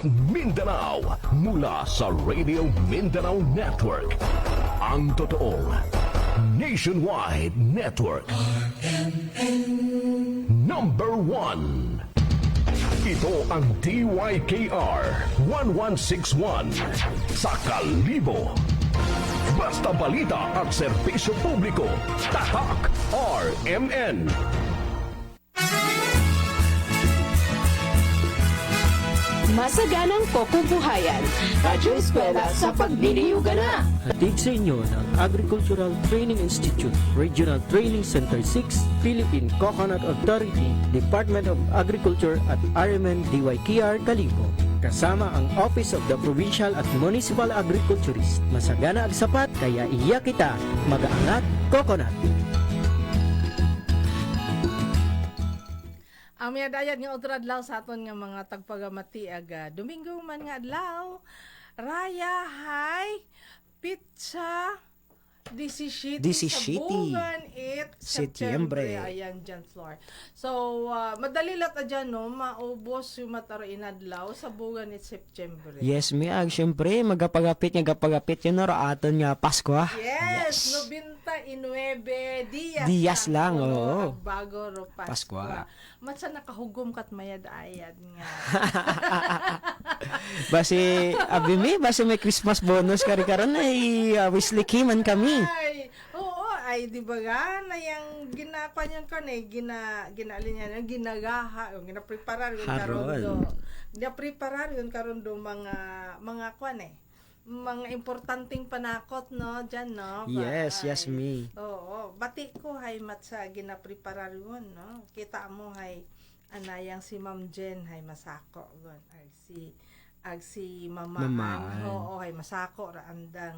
Mindanao, mula sa Radio Mindanao Network, ang totoong nationwide network. Number 1. Ito ang DYKR 1161 sa Kalibo. Basta balita at serbisyo publiko. Tatak RMN. Masaganang Pokubuhayan, Radyo Eskwela sa Pagliliyugan na. Hatid sa inyo ng Agricultural Training Institute, Regional Training Center 6, Philippine Coconut Authority, Department of Agriculture at RMN DYKR Kalibo. Kasama ang Office of the Provincial at Municipal Agriculturist. Masagana ag sapat, kaya iya kita mag-aangat coconut. Ang mga dayad nga otro adlaw sa aton nga mga tagpagamati aga Domingo man nga adlaw. Raya hay pizza 17 sa buwan September. Ayan dyan, Flor. So, madali lang ta dyan, no? Maubos yung mataro inadlaw sa buwan September. Yes, miag. Siyempre, magapagapit yun na aton nga Pasko. Yes! 99 Diyas lang, oo. Bago ro Pasko. Matsa nakahugom kat mayad-ayad nga. Basi, basi may Christmas bonus kari-karon ay wislikiman kami. Ay, oo, ay di ba ga na yang ginapanyan ko na ginalin yan ginagaha, ginapreparar yun karon do mga kwan mga importanteng panakot no diyan no. Yes, me. Oo, bati ko hay matsa ginapreparar yun no. Kita mo hay anayang si Ma'am Jen hay masako gon ag si Mamaan. Oo, hay masako ra anda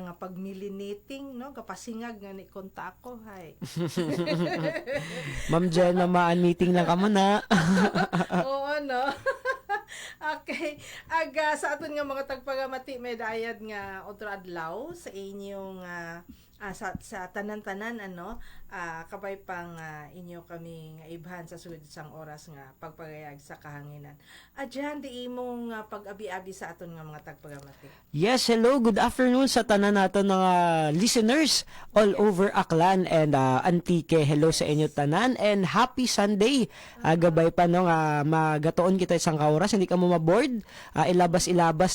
nga pagmiliniting no kapasingag nga ni konta ako hay. Ma'am Jen, Mamaan meeting lang ka na. Oo no. Okay, aga sa aton nga mga tagpagamati may dayad nga otro adlaw sa inyong sa tanan-tanan kabay pang inyo kami nga ibhan sa sugod sang oras nga pagpagayag sa kahanginan. Adyan di imong pag-abi-abi sa aton nga mga tagpagamati. Yes, hello, good afternoon sa tanan nato nga listeners all over Aklan and Antique. Hello sa inyo tanan and happy Sunday. Gabay pa no nga magatoon kita isang oras, hindi ka mo ma-board. Ilabas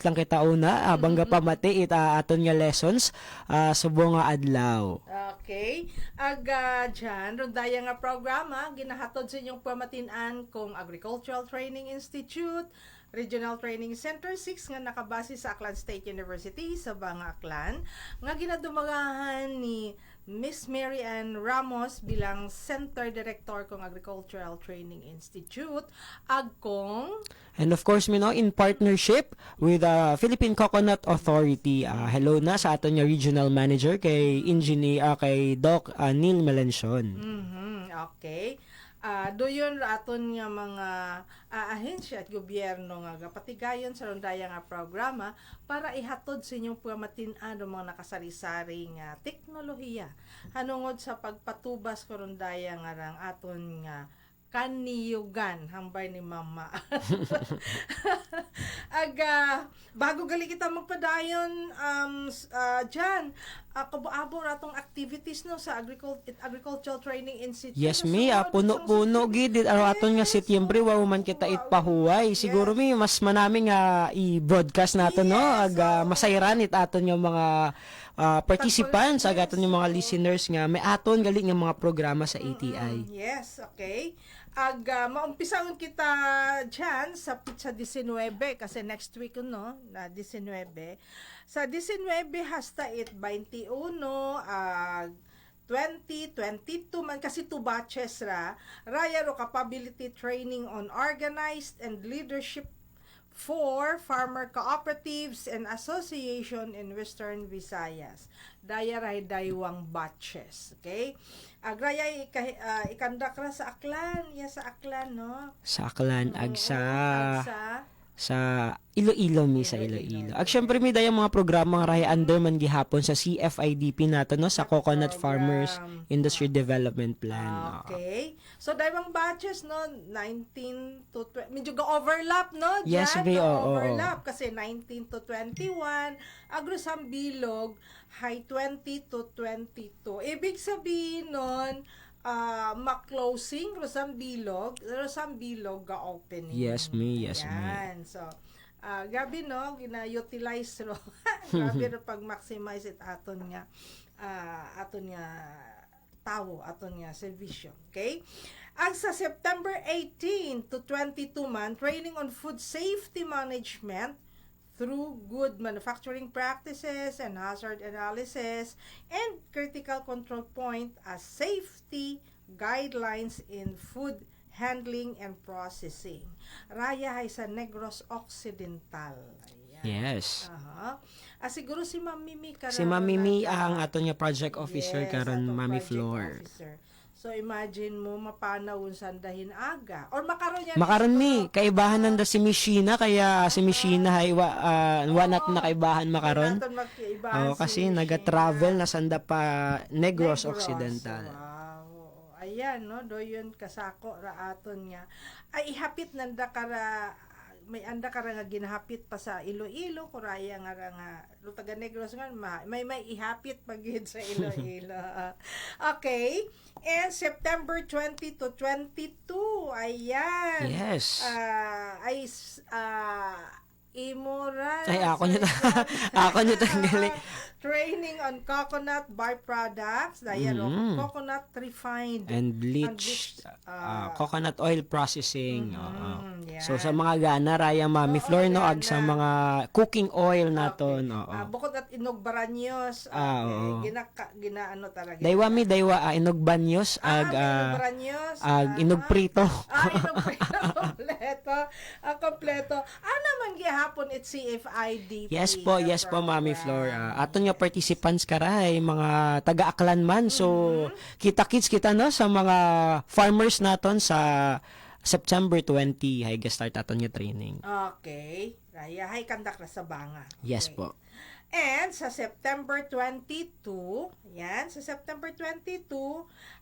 lang kita una bangga pamati aton nga lessons subong nga adlaw. Okay. Dyan, rondaya nga programa, ginahatod sa inyong pamatin-an kung Agricultural Training Institute, Regional Training Center 6 nga nakabase sa Aklan State University sa Banga Aklan, nga ginadumagahan ni Miss Mary Ann Ramos bilang Center Director kong Agricultural Training Institute, agkong and of course, in partnership with Philippine Coconut Authority. Hello na sa aton nga regional manager kay Engineer kay Doc Neil Melanchon. Okay. Doyon aton nga mga ahensya at gobyerno nga patigayon sa rondaya nga programa para ihatod sa inyong pamatin-an mga nakasari-sari nga teknolohiya hanungod sa pagpatubas ko rondaya nga rang aton nga kaniyugan hambay ni Mama. Bago gali kita magpadayon dyan kabo-abo ratong activities no sa Agricultural Training Institute. Yes, puno gid aton nga Setyembre wa man kita itpahuway. Siguro mas manami nga i-broadcast nato no masayran aton nga mga participants aton yung mga listeners nga may aton gali nga mga programa sa ATI. Yes, okay. Maumpisaon kita dyan sa pizza 19 kasi next week no na 19 sa 19 hasta 21 2022 man kasi 2 batches raya ro capability training on organized and leadership for farmer cooperatives and association in Western Visayas. Dayaray daywang batches. Okay? Agraya ikandak ra sa Aklan. Sa Aklan, no? Sa Aklan, Iloilo mi sa Iloilo. Ag syempre mi dayang mga programa nga raya under man gihapon sa CFIDP nato no sa Coconut Farmers Industry Development Plan. Okay. So, daibang batches, no? 19 to 20. Medyo ga-overlap, no? Yes, Jan, be, oo, overlap. Kasi 19 to 21. Agrosambilog, high 20 to 22. Ibig sabihin nun, ma-closing, Rosambilog ga-opening. Yes, me. Yan. So, grabe, no? Gina-utilize, no? Grabe, no? Pag-maximize it aton nga tao, aton nga servisyo. Okay? Ang sa September 18 to 22 man, training on food safety management through good manufacturing practices and hazard analysis and critical control point as safety guidelines in food handling and processing. Raya ay sa Negros Occidental. Ayan. Yes. Aha. Siguro si Ma'am Mimi karon. Si Ma'am Mimi ang ato nga project officer karon atong Mami project Flor. officer. So imagine mo mapanawon sandahin aga or makaron yan. Makaron mi kaibahan nanda si Mishina kaya si Mishina ay wanat na kaibahan makaron. Kasi naga-travel na sanda pa Negros Occidental. Wow. Ayan no, doyon kasako ra aton nga. Ay ihapit nanda kara may anda kara nga ginahapit pa sa Iloilo kuraya nga Lutaga Negros nga may ihapit pagid sa Iloilo. Okay. And September 20 to 22. Ayan. Yes. Imura. Ay, ako nyo tanggali. Training on coconut byproducts. Ayan, coconut refined. And bleached. Coconut oil processing. Yeah. So, sa mga gana, raya Mami Flor, no? Ag sa mga cooking oil naton. Bukod at inog baranyos. Ginaano talaga. Daywa inog banyos. Ag inog prito. Inog prito. Kompleto. Man gihapon it CFIDP. Yes po, Mami Flor. Aton nga participants karay, mga taga-Aklan man. So, kita-kits kita no sa mga farmers naton sa September 20, hay start aton nga training. Okay. Raya, hay kandak na sa banga. Yes po. And sa September 22, sa September 22,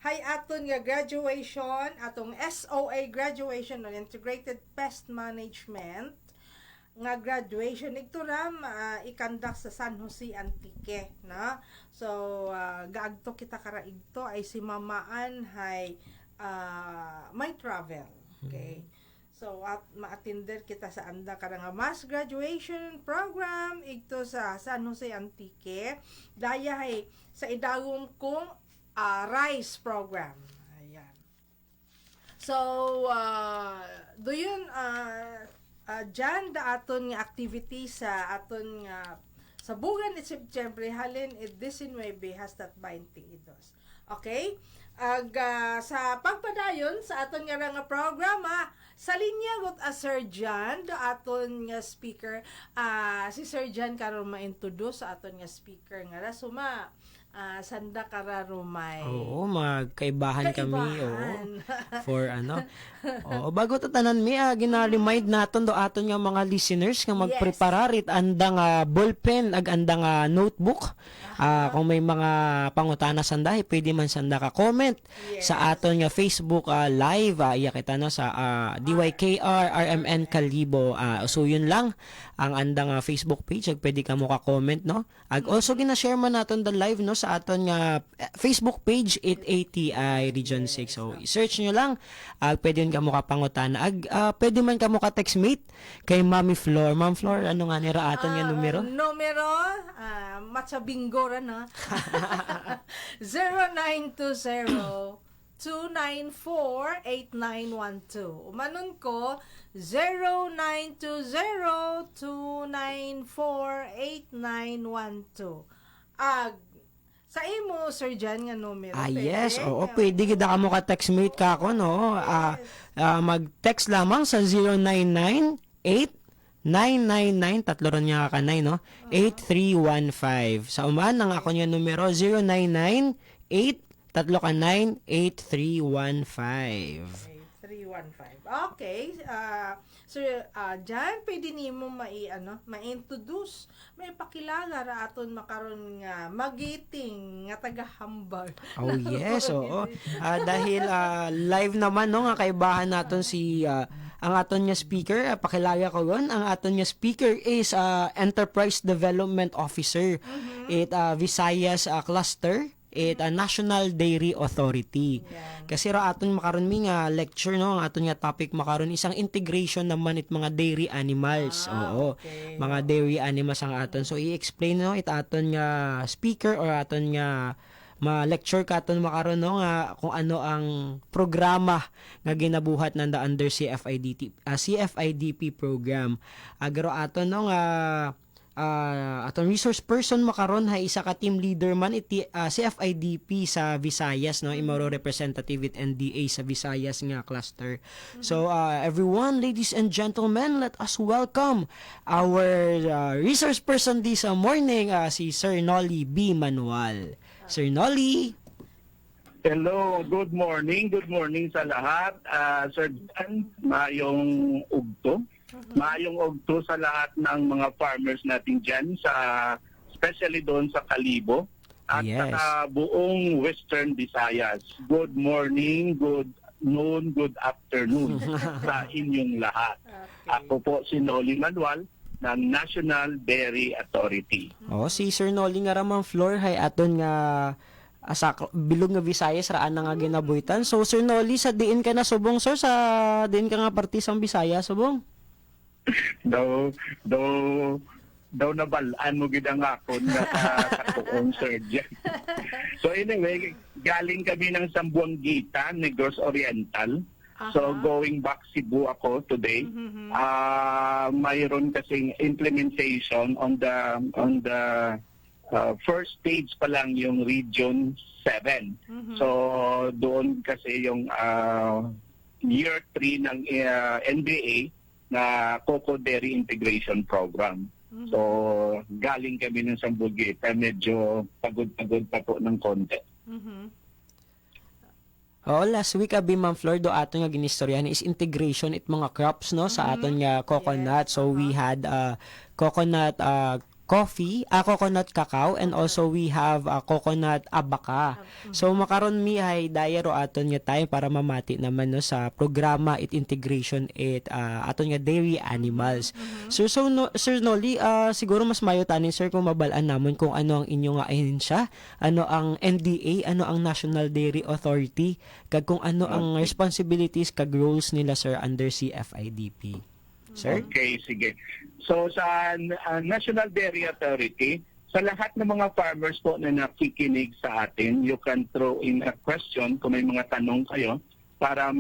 hay aton nga graduation, atong SOA graduation on Integrated Pest Management, nga graduation ito ram ikandak sa San Jose Antique na so gaagto kita kara igto ay si Mamaan hay may travel okay so at ma-attender kita sa anda kara nga mass graduation program igto sa San Jose Antique daya hay sa idagom kong RISE program ayan so do yun dyan da aton nga activity sa aton nga sa bugan ni September halin it disinwebe hastat 22. Okay? Sa pagpadayon sa aton nga programa sa linya got a Sir Jan da aton nga speaker si Sir Jan karon ma-introduce sa aton nga speaker nga suma sanda kara rumay. Oo, magkaibahan kami for bago tatanan mi gina-remind naton do aton nga mga listeners nga magpreparar it andang ballpen ag andang notebook. Kung may mga pangutana sanda pwede man sanda ka comment sa aton nga Facebook live iya kita no sa DYKR RMN Kalibo. So yun lang ang andang Facebook page ag pwede ka mo ka comment no. Ag also gina-share man naton the live no sa aton nga Facebook page 8ATI Region 6. So i-search nyo lang pwede yun ka mo ka pangutana ag pwede man ka mo ka textmate kay Mami Flor. Ma'am Flor, ano nga nira aton nga numero? Matcha bingo ra na 0920 294-8912. Umanon ko 0920-294-8912. Sa imo, Sir Jan, nga numero. Yes. Oo, pwede kita ka mo ka-textmate ka ako, no? Mag-text lamang sa 099-8-999, tatlo ron niya kakanay, no? 8315. Sa uman, ang ako niya numero, 099-8-3-9-8315. 315. Okay. Sir Jan, pwede nimo ma-introduce, may pakilala ra aton makaron nga magiting nga taga-Hambar. Oh yes, oo. Dahil live naman no nga kaibahan naton si ang aton nga speaker, pakilala ko ron, ang aton nga speaker is Enterprise Development Officer at Visayas Cluster at National Dairy Authority. Kasi ra aton makaron mi nga lecture no, ang aton nga topic makaron isang integration naman it mga dairy animals. Oo. Okay. Mga dairy animals ang aton. So i-explain no it aton nga speaker or aton nga ma-lecture katon makaron no nga kung ano ang programa nga ginabuhat nanda under CFIDP program. Agaro aton no nga aton resource person makaron hay isa ka team leader man iti CFIDP sa Visayas no imoro representative with NDA sa Visayas nga cluster. So everyone, ladies and gentlemen, let us welcome our resource person this morning, si Sir Nolly B. Manuel. Sir Nolly. Hello, good morning sa lahat. Sir Dan, maayong ugto. Maayong ugto sa lahat ng mga farmers natin dyan, especially doon sa Kalibo at Yes. sa buong Western Visayas. Good morning, good noon, good afternoon sa inyong lahat. Ako po si Nolly Manuel ng National Dairy Authority. Oh, si Sir Nolly nga ramang floor hay aton nga sa bilog nga Visayas raan na nga ginabuhitan. So Sir Nolly, sa diin ka na subong sir, sa diin ka nga party sa Visayas subong? daw nabalaan mo gid ang akon nga katuong surgeon. So anyway, galing kami ng Sambuanguita, Negros Oriental. So going back Cebu ako today. Mayroon kasing implementation on the first stage pa lang yung Region 7. So doon kasi yung year 3 ng NDA na Coco Dairy Integration Program. So, galing kami ng Sambuanguita, medyo pagod-pagod pa po ng konti. Oh, last week abi Ma'am Flor do aton nga ginistoryahan is integration it mga crops no sa aton nga coconut. So we had coconut coffee, coconut cacao, and also we have coconut abaca. So makaron mi hay dayaro aton nga tayo para mamati naman no sa programa it integration it aton nga dairy animals. Sir Sir Nolly, siguro mas mayo tanin sir kung mabalaan namon kung ano ang inyong nga ahensya, ano ang NDA, ano ang National Dairy Authority, kag kung ano ang responsibilities kag roles nila sir under CFIDP. Sir? Okay, sige. So sa National Dairy Authority, sa lahat ng mga farmers po na nakikinig sa atin, you can throw in a question kung may mga tanong kayo para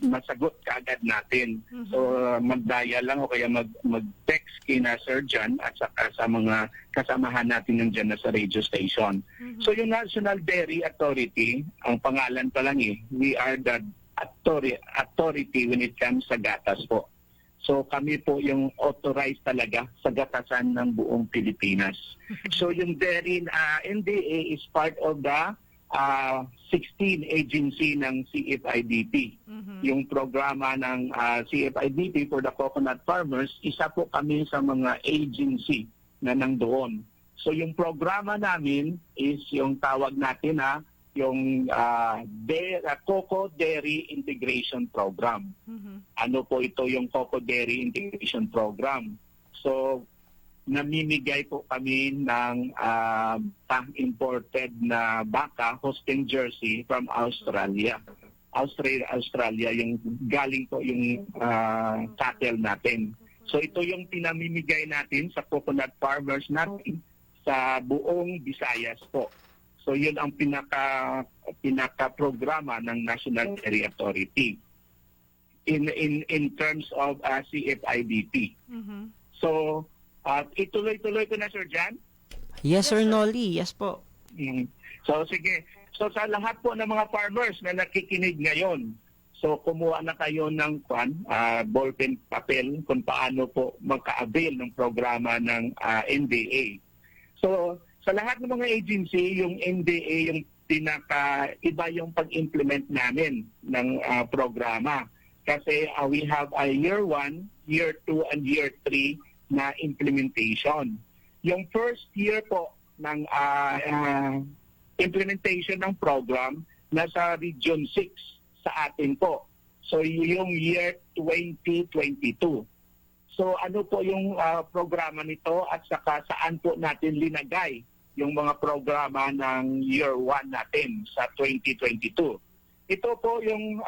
masagot kaagad natin. So mag-dial lang o kaya mag-text kina Sir John at saka sa mga kasamahan natin yung dyan na sa radio station. So yung National Dairy Authority, ang pangalan pa lang we are the authority when it comes sa gatas po. So kami po yung authorized talaga sa gatasan ng buong Pilipinas. So yung dairy NDA is part of the 16 agency ng CFIDP. Yung programa ng CFIDP for the coconut farmers, isa po kami sa mga agency na nandoon. So yung programa namin is yung tawag natin yung Coco Dairy Integration Program. Ano po ito yung Coco Dairy Integration Program? So, namimigay po kami ng imported na baka, Holstein Jersey from Australia. Australia, yung galing po yung cattle natin. So, ito yung pinamimigay natin sa coconut farmers natin sa buong Visayas po. So yun ang pinaka-programa ng National Dairy Authority in terms of CFIDP. So ituloy-tuloy ko na Sir Jan. Yes, Sir Nolly. Yes po. So sige. So sa lahat po ng mga farmers na nakikinig ngayon, so kumuha na kayo ng ballpen papel kung paano po magka-avail ng programa ng NDA. So sa lahat ng mga agency, yung NDA yung iba yung pag-implement namin ng programa. Kasi we have a year 1, year 2, and year 3 na implementation. Yung first year po ng implementation ng program nasa Region 6 sa atin po. So yung year 2022. So ano po yung programa nito at saka saan po natin linagay yung mga programa ng year 1 natin sa 2022. Ito po yung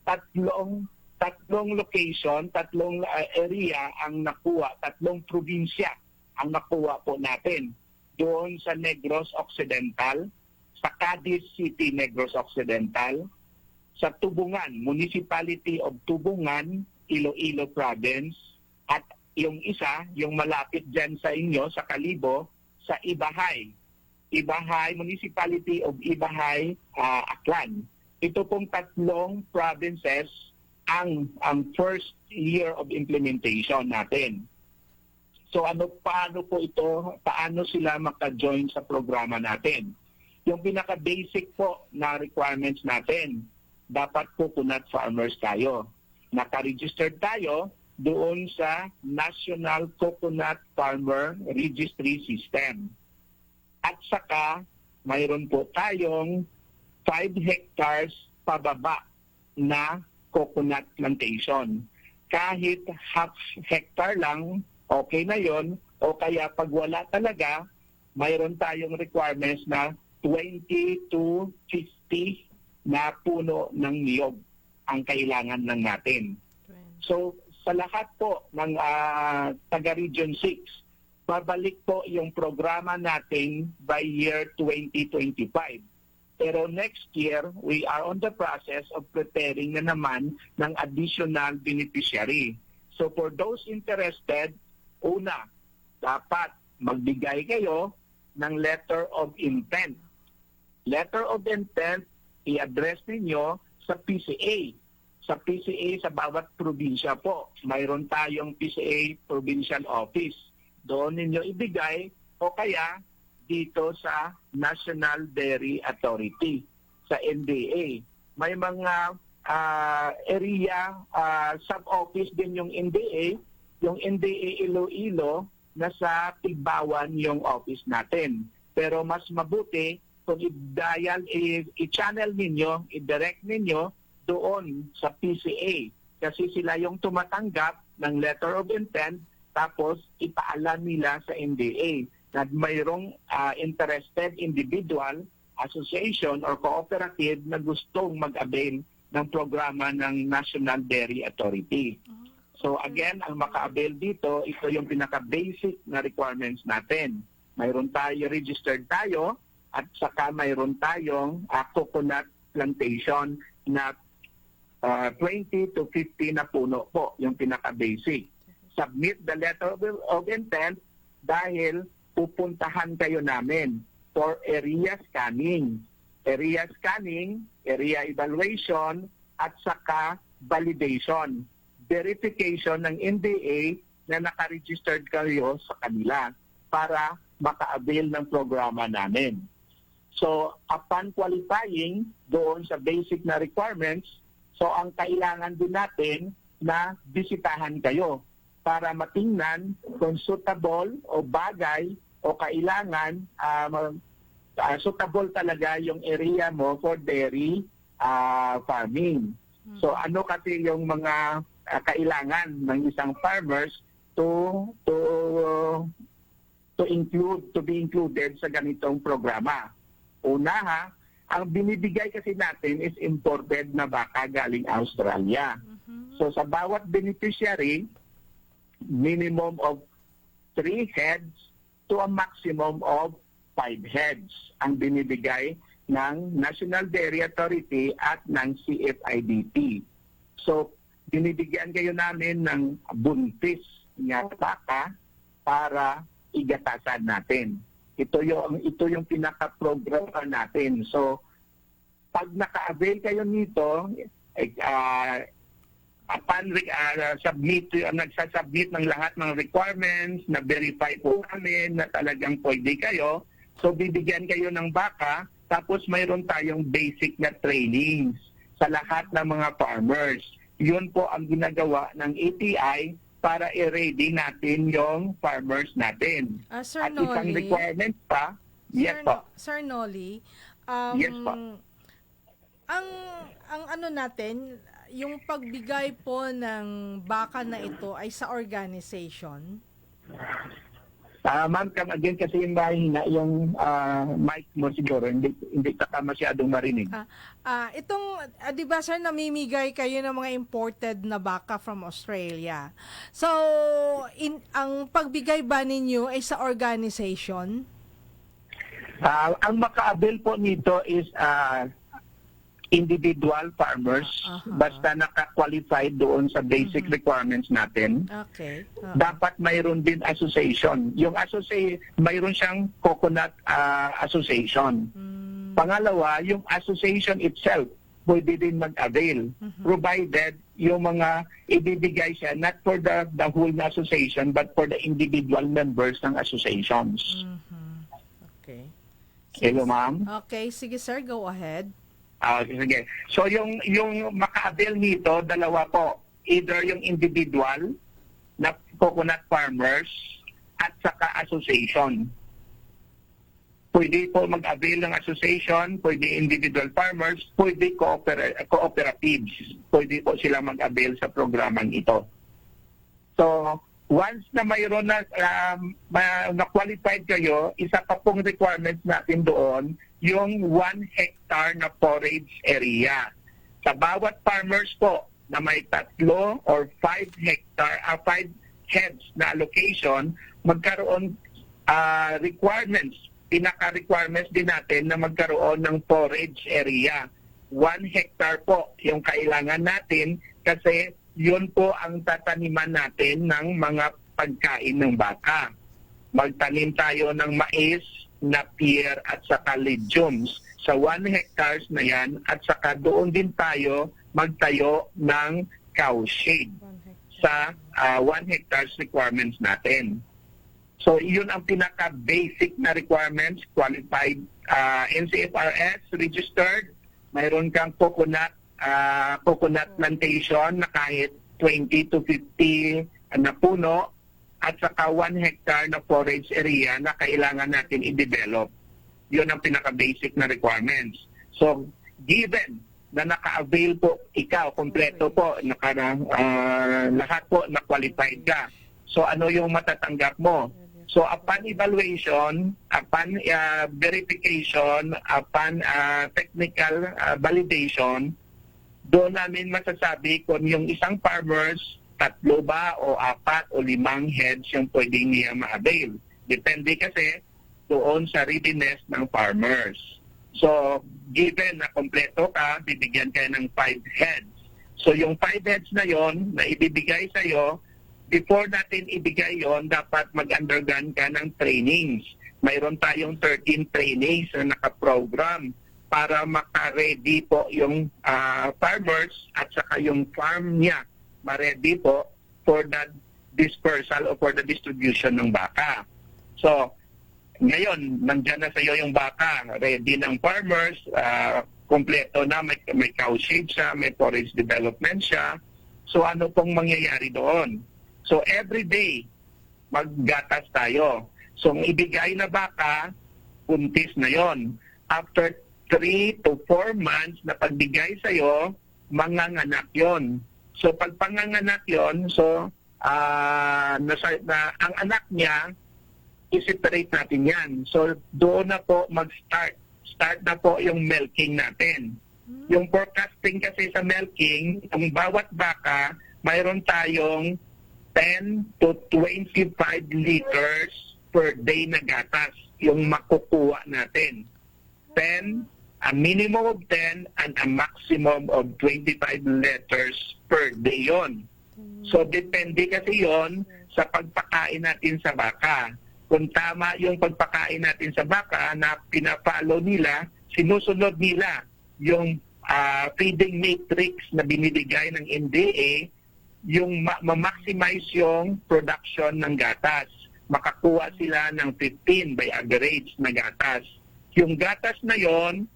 tatlong location, tatlong area ang nakuha, tatlong probinsya ang nakuha po natin. Doon sa Negros Occidental, sa Cadiz City, Negros Occidental, sa Tubungan, Municipality of Tubungan, Iloilo Province, at yung isa, yung malapit dyan sa inyo, sa Kalibo, sa Ibahay, Municipality of Ibahay, Aklan. Ito pong tatlong provinces ang first year of implementation natin. So paano po ito, paano sila maka-join sa programa natin? Yung pinaka-basic po na requirements natin, dapat coconut farmers tayo. Naka-registered tayo doon sa National Coconut Farmer Registry System. At saka, mayroon po tayong 5 hectares pababa na coconut plantation. Kahit half hectare lang, okay na yon. O kaya pag wala talaga, mayroon tayong requirements na 20 to 50 na puno ng niyog ang kailangan lang natin. So, sa lahat po ng taga Region 6, babalik po yung programa natin by year 2025. Pero next year, we are on the process of preparing na naman ng additional beneficiary. So for those interested, una, dapat magbigay kayo ng letter of intent. Letter of intent, i-address ninyo sa PCA. Sa PCA sa bawat probinsya po. Mayroon tayong PCA Provincial Office. Doon ninyo ibigay o kaya dito sa National Dairy Authority, sa NDA. May mga area sub-office din yung NDA. Yung NDA Iloilo, nasa Tigbawan yung office natin. Pero mas mabuti kung i-channel ninyo, i-direct ninyo doon sa PCA. Kasi sila yung tumatanggap ng letter of intent tapos ipaalam nila sa NDA na mayroong interested individual, association, or cooperative na gustong mag-avail ng programa ng National Dairy Authority. So again, ang maka-avail dito, ito yung pinaka-basic na requirements natin. Mayroon tayo, registered tayo, at saka mayroon tayong coconut plantation na 20 to 50 na puno po, yung pinaka-basic. Submit the letter of intent dahil pupuntahan kayo namin for area scanning. Area scanning, area evaluation, at saka validation. Verification ng NDA na nakaregistered kayo sa kanila para maka-avail ng programa namin. So, upon qualifying doon sa basic na requirements, so ang kailangan din natin na bisitahan kayo para matingnan kung suitable o bagay o kailangan suitable talaga yung area mo for dairy farming. So ano kasi yung mga kailangan ng isang farmers to be included sa ganitong programa. Una ang binibigay kasi natin is imported na baka galing Australia. So sa bawat beneficiary, minimum of 3 heads to a maximum of 5 heads ang binibigay ng National Dairy Authority at ng CFIDT. So, binibigyan kayo namin ng buntis nga baka para igatasan natin. Ito yung pinaka-programa natin. So, pag naka-avail kayo nito, upon nagsasubmit ng lahat ng requirements, na verify po namin na talagang pwede kayo, so bibigyan kayo ng baka Tapos mayroon tayong basic na trainings sa lahat ng mga farmers. Yun po ang ginagawa ng ATI para i-ready natin yung farmers natin. Sir At isang Noli, requirement pa, yes po. Sir Noli, Yes po. ang ano natin, yung pagbigay po ng baka na ito ay sa organization. Ma'am, come again kasi yung mahina yung mic mo siguro, hindi ka masyadong marinig. Itong, di ba sir, namimigay kayo ng mga imported na baka from Australia. So, ang pagbigay ba ninyo ay sa organization? Ang maka-avail po nito is individual farmers, basta naka-qualified doon sa basic requirements natin. Okay. Dapat mayroon din association. Yung mayroon siyang coconut association. Pangalawa, yung association itself pwede din mag-avail, provided yung mga ibibigay siya not for the whole na association but for the individual members ng associations. Okay. Hello, ma'am? Okay, sige sir, go ahead. Sige. So yung maka-avail nito, dalawa po. Either yung individual na coconut farmers at saka association. Pwede po mag-avail ng association, pwede individual farmers, pwede cooperatives. Pwede po sila mag-avail sa programang ito. So, once na mayroon na qualified kayo, isa pa pong requirements natin doon, yung 1 hectare na forage area. Sa bawat farmers po na may 3 or 5 heads na allocation, magkaroon requirements, pinaka-requirements din natin na magkaroon ng forage area. 1 hectare po yung kailangan natin kasi yun po ang tataniman natin ng mga pagkain ng baka. Magtanim tayo ng mais, napier at saka legumes sa 1 hectares na yan at saka doon din tayo magtayo ng cow shade sa 1 hectares requirements natin. So yun ang pinaka-basic na requirements, qualified NCFRS registered, mayroon kang coconut plantation na kahit 20 to 50 na puno at saka 1 hectare na forage area na kailangan natin i-develop. Yun ang pinaka-basic na requirements. So, given na naka-avail po ikaw, kompleto po, lahat po na-qualified ka. So, ano yung matatanggap mo? So, upon evaluation, upon verification, upon technical validation, doon namin masasabi kung yung isang farmers 3 ba o 4 o 5 heads yung pwedeng niya ma-avail. Depende kasi doon sa readiness ng farmers. So, given na kompleto ka, bibigyan ka ng 5 heads. So, yung 5 heads na yon na ibibigay sa'yo, before natin ibigay yon, dapat mag-undergone ka ng trainings. Mayroon tayong 13 trainings na nakaprogram para maka-ready po yung farmers at saka yung farm niya ma-ready po for the dispersal o for the distribution ng baka. So, ngayon, nandyan na sa iyo yung baka, ready ng farmers, kompleto na, may cow shade siya, may forage development siya. So, ano pong mangyayari doon? So, every day, maggatas tayo. So, ang ibigay na baka, puntis na yon. After 3 to 4 months na pagbigay sa iyo, manganganak yon. So pag panganganak yon, so ang anak niya, i-separate natin yan. So doon na po mag-start. Start na po yung milking natin. Yung forecasting kasi sa milking, ang bawat baka, mayroon tayong 10 to 25 liters per day na gatas yung makukuha natin. 10, a minimum of 10 and a maximum of 25 liters per day yon. So, depende kasi yon sa pagpakain natin sa baka. Kung tama yung pagpakain natin sa baka na pinapalo nila, sinusunod nila yung feeding matrix na binibigay ng NDA, yung ma-maximize yung production ng gatas. Makakuha sila ng 15 by average na gatas. Yung gatas na yon,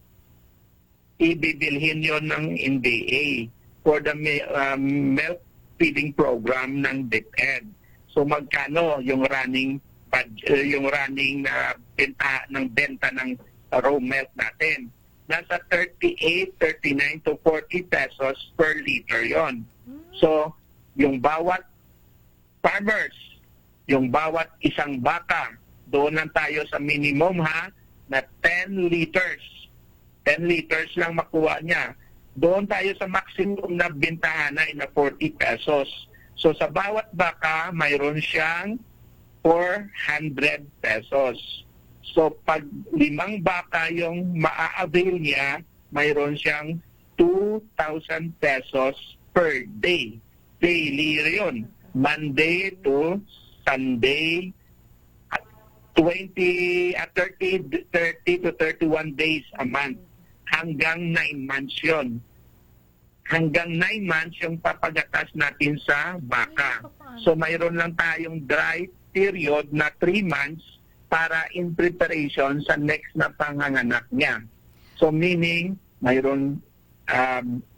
ibibilhin yon ng NBA for the milk feeding program ng DepEd. So magkano yung running benta ng raw milk natin? Nasa 38, 39 to 40 pesos per liter yon. So yung bawat farmers, yung bawat isang baka, doon lang tayo sa minimum na 10 liters. 10 liters lang makuha niya. Doon tayo sa maximum na bintahan na 40 pesos. So sa bawat baka, mayroon siyang 400 pesos. So pag 5 baka yung maa-avail niya, mayroon siyang 2,000 pesos per day. Daily yun. Monday to Sunday, 30 to 31 days a month. Hanggang 9 months yun. Hanggang 9 months yung papagatas natin sa baka. So mayroon lang tayong dry period na 3 months para in preparation sa next na panganganak niya. So meaning, mayroon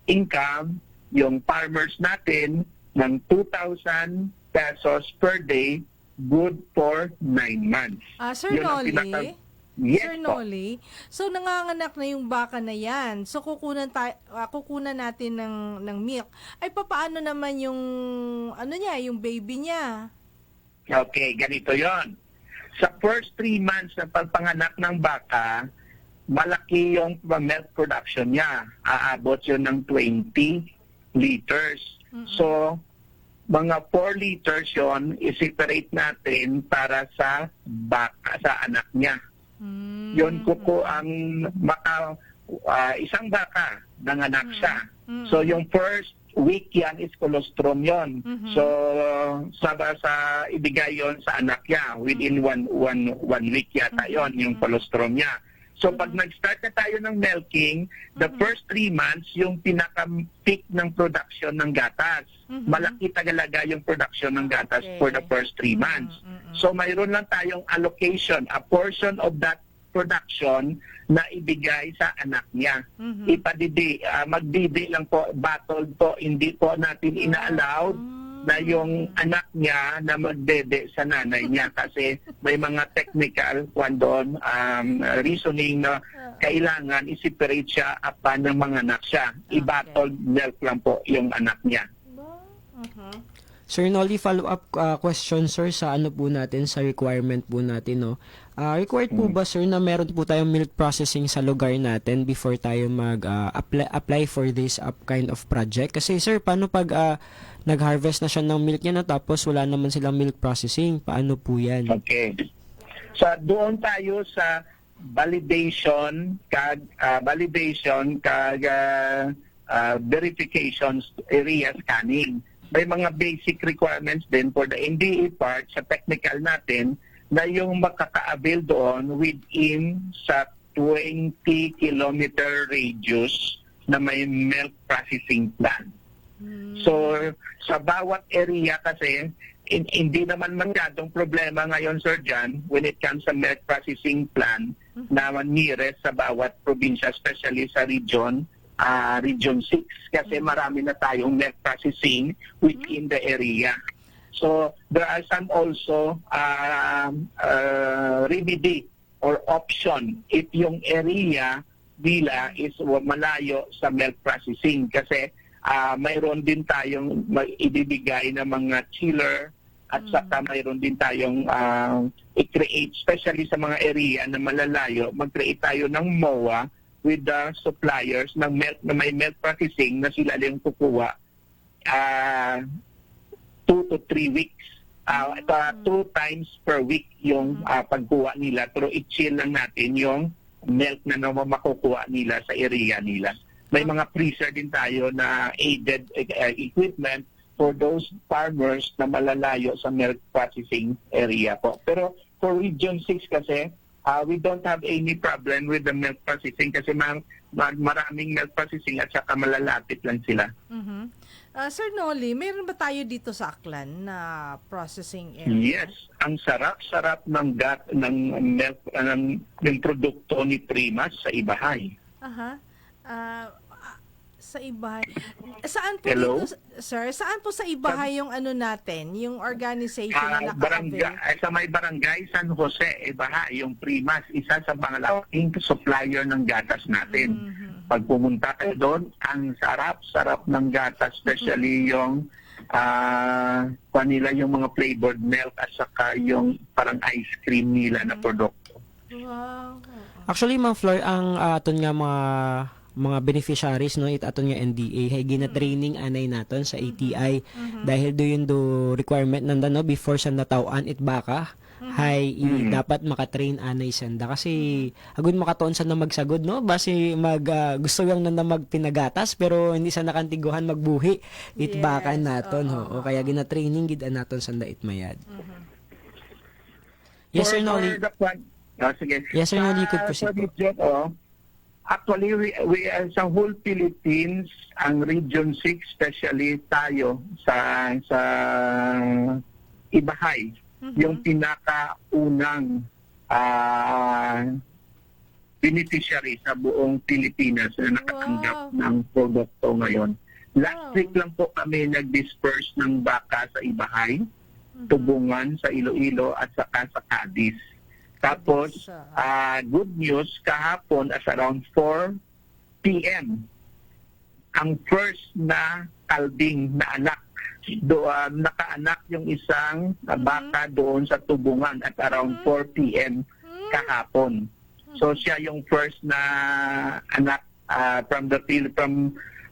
income yung farmers natin ng 2,000 pesos per day, good for 9 months. Sir Yun ang Noli? Yes, Sir po. Noli, so nanganganak na yung baka na yan. So kukunan natin ng milk. Ay papaano naman yung yung baby niya? Okay, ganito yon. Sa first 3 months ng pagpanganak ng baka, malaki yung milk production niya. Aabot yun ng 20 liters. So, mga 4 liters yon i-separate natin para sa baka, sa anak niya. Yun ang isang baka nanganak siya. So yung first week yan is colostrum yon. So sa ibigay yon sa anak niya within one week yata yon yung colostrum niya. So pag nag-start na tayo ng milking, the first 3 months yung pinaka-peak ng production ng gatas. Malaki talaga yung production ng gatas for the first 3 months. So mayroon lang tayong allocation, a portion of that production na ibigay sa anak niya. Magdidi lang po, battled po, hindi po natin ina-allowed na yung anak niya na magdede sa nanay niya kasi may mga technical doon, reasoning na kailangan i-separate siya upon ng mga anak siya. I-battled milk lang po yung anak niya. Sir Noli, follow-up question, sir, sa po natin, sa requirement po natin, no? Required po ba, sir, na meron po tayong milk processing sa lugar natin before tayo apply for this kind of project? Kasi, sir, paano pag nag-harvest na siya ng milk niya na tapos wala naman silang milk processing? Paano po yan? Okay. So, doon tayo sa validation, verifications, area scanning. May mga basic requirements din for the NDA part sa technical natin na yung makaka-avail doon within sa 20 kilometer radius na may milk processing plant. So, sa bawat area kasi, hindi naman masyadong problema ngayon, Sir John, when it comes sa milk processing plant na nearest sa bawat probinsya, especially sa region 6 kasi marami na tayong milk processing within the area. So there are some also remedy or option if yung area nila is malayo sa milk processing kasi mayroon din tayong ibibigay na mga chiller at saka mayroon din tayong i-create, especially sa mga area na malalayo, mag-create tayo ng MOA with the suppliers ng milk na may milk processing na sila lang kukuha 2 to 3 weeks. 2 times per week yung pagkuha nila pero i-chill lang natin yung milk na makukuha nila sa area nila. May mga freezer din tayo na aided equipment for those farmers na malalayo sa milk processing area po. Pero for Region 6 kasi, we don't have any problem with the milk processing kasi maraming milk processing at saka malalapit lang sila. Sir Noli, mayroon ba tayo dito sa Aklan na processing area? Yes, ang sarap-sarap ng milk ng produkto ni Primas sa Ibahay. Aha. Sa Ibahay. Saan po Hello? dito, sir? Saan po sa Ibahay yung ano natin, yung organization na naka-avail? Sa may barangay San Jose, Ibahay, yung Primas, isa sa pangalaking supplier ng gatas natin. Pag pumunta kayo doon, ang sarap-sarap ng gatas, especially yung kanila yung mga flavored milk at saka yung parang ice cream nila na produkto. Wow. Actually, Ma'am Flor, ang aton nga mga beneficiaries no aton nga NDA hay gina-training anay naton sa ATI dahil do yun do requirement nanda no before sa natawan it baka hay dapat makatrain anay senda kasi agud makatuon sa na magsagod no base gusto lang nanda magpinagatas pero hindi sa nakantiguhan magbuhi it baka naton o kaya gina-training gid naton sanda itmayad. Yes sir Noli. Sige. Yes sir Noli, could proceed. Actually, we sa whole Philippines, ang Region 6, especially tayo sa Ibahay, yung pinakaunang beneficiary sa buong Pilipinas na nakatanggap ng produkto ngayon. Last week lang po kami nag-disperse ng baka sa Ibahay, Tubungan, sa Iloilo at saka sa Cadiz. Tapos, good news, kahapon as around 4 p.m., ang first na kalding na anak, nakaanak yung isang baka doon sa Tubungan at around 4 p.m. kahapon. So, siya yung first na anak from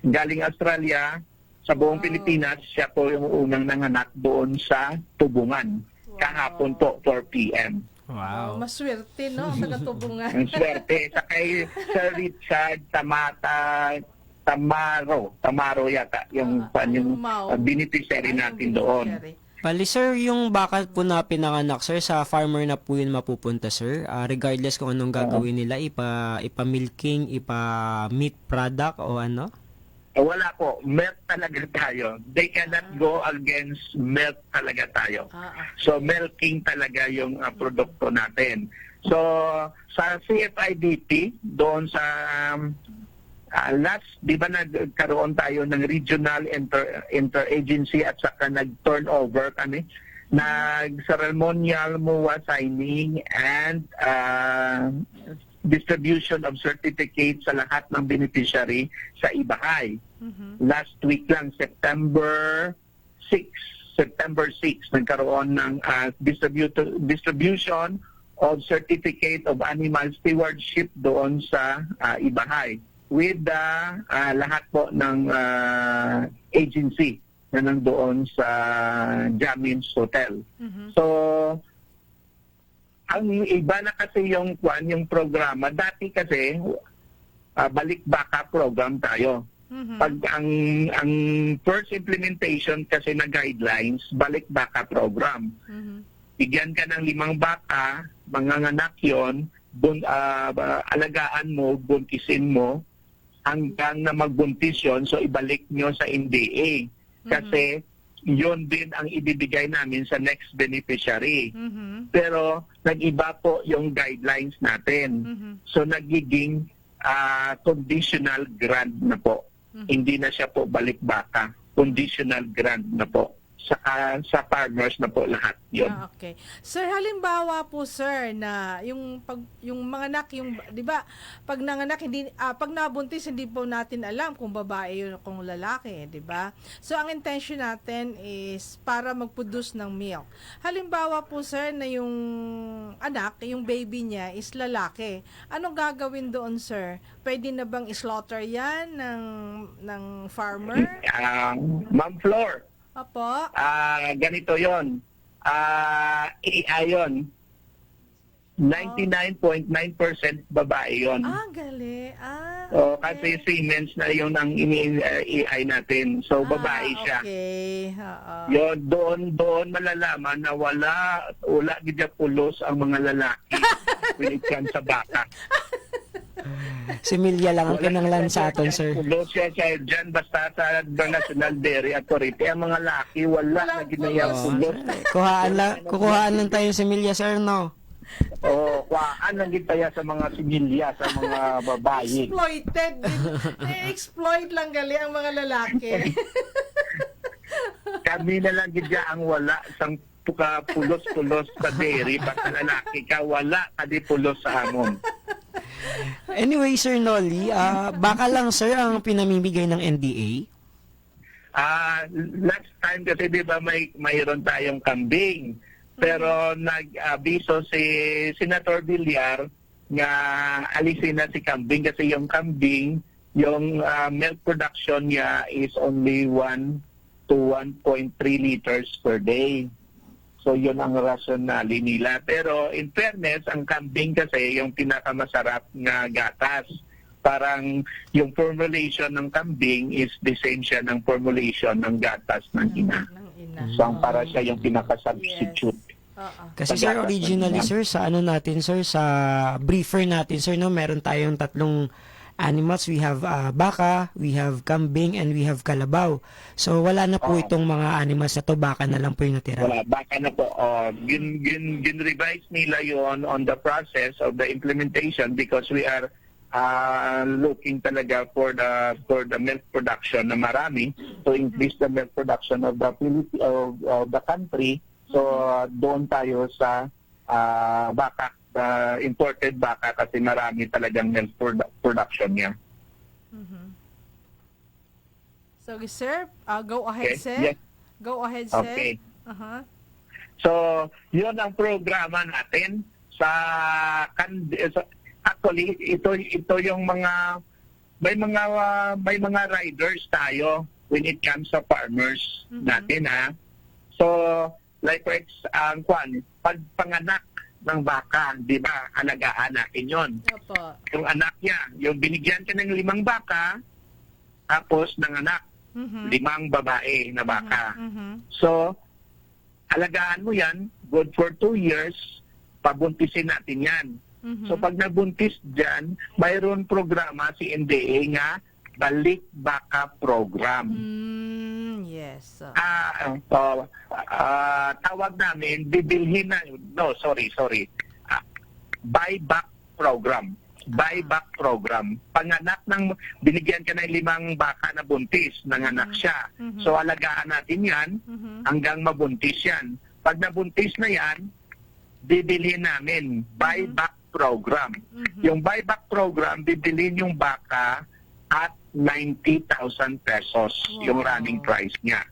galing Australia sa buong Pilipinas, siya po yung unang nanganak doon sa Tubungan. Kahapon po, 4 p.m. Wow. Maswerte, no? Ang taga-Tubungan. Ang swerte. Sa kay Sir Richard Tamaro yata, yung beneficiary natin doon. Bali sir, yung baka po na pinanganak sir, sa farmer na po yun mapupunta sir. Regardless kung anong gagawin nila, ipa-milking, ipa-meat product o ano? Wala po. Milk talaga tayo. They cannot go against milk talaga tayo. So, milking talaga yung produkto natin. So, sa CFIDP, doon sa last, di ba nagkaroon tayo ng regional interagency at saka nag-turnover kami, nag-ceremonial MOA signing and distribution of certificates sa lahat ng beneficiary sa Ibahay. Last week lang, September 6, nagkaroon ng distribution of certificate of animal stewardship doon sa Ibahay with lahat po ng agency na nandoon sa Jamin's Hotel. So, ang iba na kasi yung programa. Dati kasi, balik-baka program tayo. Pag ang first implementation kasi na guidelines, balik-baka program. Bigyan ka ng 5 baka, manganganak yun, alagaan mo, buntisin mo, hanggang na magbuntis yun, so ibalik nyo sa NDA. Kasi, yun din ang ibibigay namin sa next beneficiary. Pero nag-iba po yung guidelines natin. So nagiging conditional grant na po. Hindi na siya po balik-baka. Conditional grant na po. Sa farmers na po lahat yun. Okay. Sir, halimbawa po sir na yung mga anak, yung 'di ba, pag nanganak hindi pag nabuntis hindi po natin alam kung babae yun o kung lalaki, 'di ba? So ang intention natin is para mag-produce ng milk. Halimbawa po sir na yung anak, yung baby niya is lalaki. Anong gagawin doon sir? Pwede na bang i-slaughter 'yan ng farmer? Ma'am Flor, Apo. ganito yon. AI yun. 99.9% babae yon. Gali. Kasi Siemens na yun ang AI natin. So, babae siya. Okay. Yun, doon malalaman na wala gidya pulos ang mga lalaki when it comes sa baka. Similya lang ang kinanglan sa aton, sir. Pulos siya dyan, basta sa National Dairy Authority, ang mga laki, wala na ginayang pulos. Kukuhaan lang tayo similya, sir, no? O, kuhaan lang gitaya sa mga similya, sa mga babae. Exploited. Na-exploit lang gali ang mga lalaki. Kami na lang gidya ang wala sang pulos-pulos sa dairy, basta lalaki ka, wala ka di pulos sa amon. Anyway, Sir Nolly, baka lang, sir, ang pinamimigay ng NDA? Last time kasi di ba mayroon tayong kambing. Pero nag-abiso si Senator Villar nga alisin na si kambing kasi yung kambing, yung milk production niya is only 1 to 1.3 liters per day. So yun ang rationale nila. Pero in fairness, ang kambing kasi yung pinakamasarap na gatas. Parang yung formulation ng kambing is the same siya ng formulation ng gatas ng ina. So ang para siya yung pinaka-substitute. Kasi sir, originally sir, sa ano natin sir, sa briefer natin sir, no, meron tayong tatlong animals. We have baka, we have kambing, and we have kalabaw. So wala na po itong mga animals na to, baka na lang po yung natira. Wala, baka na po. Gin-revise nila yon on the process of the implementation because we are looking talaga for the milk production na marami to increase the milk production of the country. So doon tayo sa baka, imported baka kasi marami talagang milk production niya. So, sir, go ahead, Okay, sir. yes. Go ahead, sir. Okay. Uh-huh. So, yun ang programa natin sa actually ito yung mga may mga riders tayo when it comes sa farmers natin So, like ang pagpanganak ng baka, 'di ba? Alagaan natin 'yon. Opo. Yung anak niya, yung binigyan ka ng 5 baka, tapos nanganak 5 babae na baka. So, alagaan mo 'yan, good for 2 years, pabuntisin natin 'yan. So pag nabuntis diyan, mayroon programa si NDA nga Balik Baka Program. Yes. Tawag namin, bibilhin na, buyback program. Buyback program. Panganak ng, binigyan ka ng 5 baka na buntis, nanganak siya. So alagaan natin yan hanggang mabuntis yan. Pag nabuntis na yan, bibilhin namin buyback program. Yung buyback program, bibilhin yung baka at 90,000 pesos yung running price niya.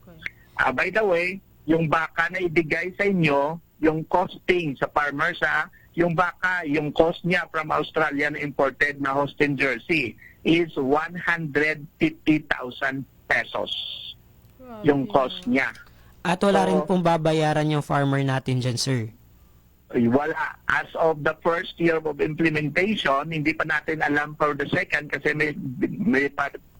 By the way, yung baka na ibigay sa inyo, yung costing sa farmers yung baka, yung cost niya from Australia na imported na Holstein Jersey is 150,000 pesos. Yung cost niya. At wala rin pong babayaran yung farmer natin dyan, sir. Wala. As of the first year of implementation, hindi pa natin alam for the second kasi may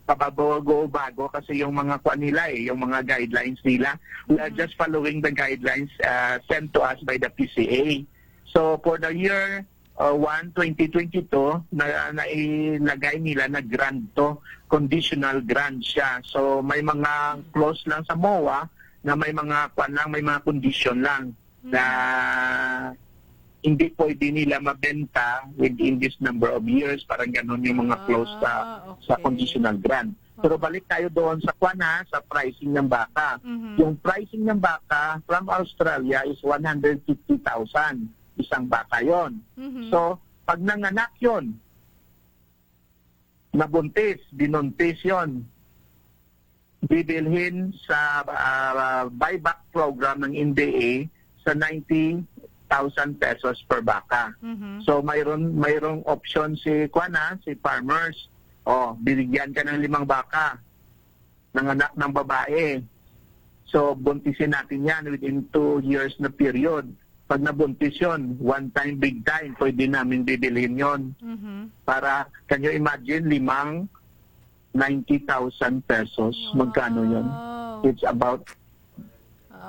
pababago kasi yung mga nila yung mga guidelines nila. We are just following the guidelines sent to us by the PCA. So for the year 2022, nailagay nila na grant to, conditional grant siya. So may mga clause lang sa MOA na may mga may mga condition lang na hindi pwede nila mabenta within this number of years, parang ganun yung mga close sa conditional grant. Pero balik tayo doon sa sa pricing ng baka. Yung pricing ng baka from Australia is 150,000 isang baka yon. So pag nanganak yon, nabuntis, binuntis yon, bibilhin sa buyback program ng NDA sa 90,000 pesos per baka. So mayroong option si farmers. Binigyan ka ng 5 baka ng anak ng babae. So buntisin natin yan within 2 years na period. Pag nabuntis yun, one time, big time, pwede namin bibilhin yon. Para, can you imagine, 90,000 pesos. Magkano yun? It's about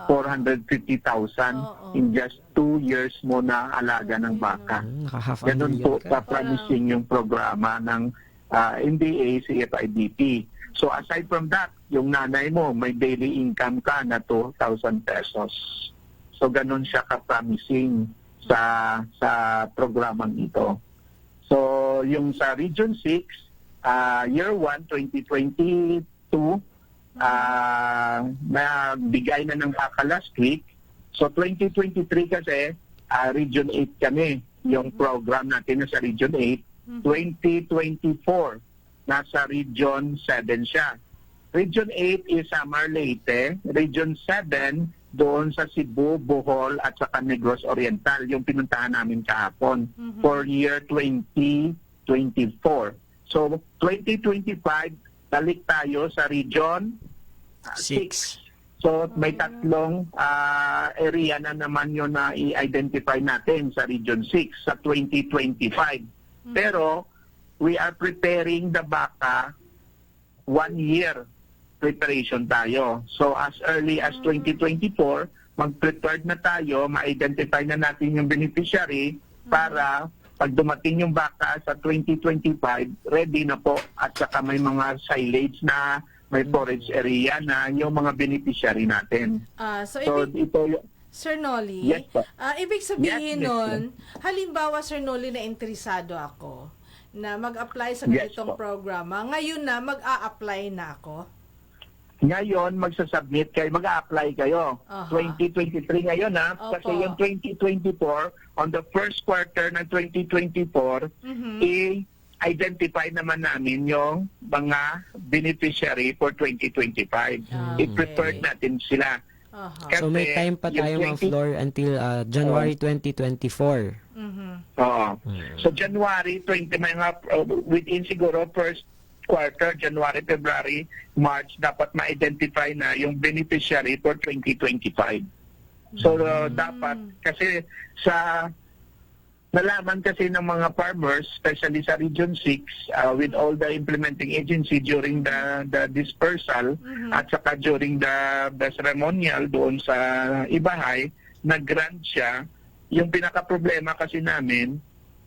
450,000 Oo. in just 2 years mo na alaga ng baka. Naka-half a Ganun million po ka. pa-promising yung programa ng NDA CFIDP. So aside from that, yung nanay mo may daily income ka na 2,000 pesos. So ganun siya ka-promising sa programang ito. So yung sa Region 6, year 1, 2022, nabigay na ng baka last week. So 2023 kasi, Region 8 kami, yung program natin nasa Region 8. 2024, nasa Region 7 siya. Region 8 is Samar Leyte. Region 7, doon sa Cebu, Bohol, at saka Negros Oriental, yung pinuntahan namin kahapon for year 2024. So 2025, balik tayo sa Region 6. So may tatlong area na naman yun na i-identify natin sa Region 6 sa 2025. Pero we are preparing the baka 1 year preparation tayo. So as early as 2024, mag-prepared na tayo, ma-identify na natin yung beneficiary para pag dumating yung baka sa 2025, ready na po at saka may mga silage na, may forage area na yung mga beneficiary natin. So ito yung Sir Noli, Yes, po. Ibig sabihin Yes, nun, halimbawa Sir Noli na interesado ako na mag-apply sa Yes, ganitong po. programa, ngayon na mag-a-apply na ako. ngayon magsasubmit kayo, mag-a-apply kayo. Aha. 2023 ngayon Opo. kasi yung 2024, on the first quarter ng 2024, i-identify naman namin yung mga beneficiary for 2025. Okay. I-prepared natin sila. Aha. So may time pa tayo, Ma'am Flor, until January 2024. Oo. So January 20, within siguro first quarter, January, February, March, dapat ma-identify na yung beneficiary for 2025. So dapat, kasi sa nalaman kasi ng mga farmers, especially sa Region 6, with all the implementing agency during the dispersal at saka during the ceremonial doon sa Ibahay, nag-grant siya. Yung pinaka-problema kasi namin,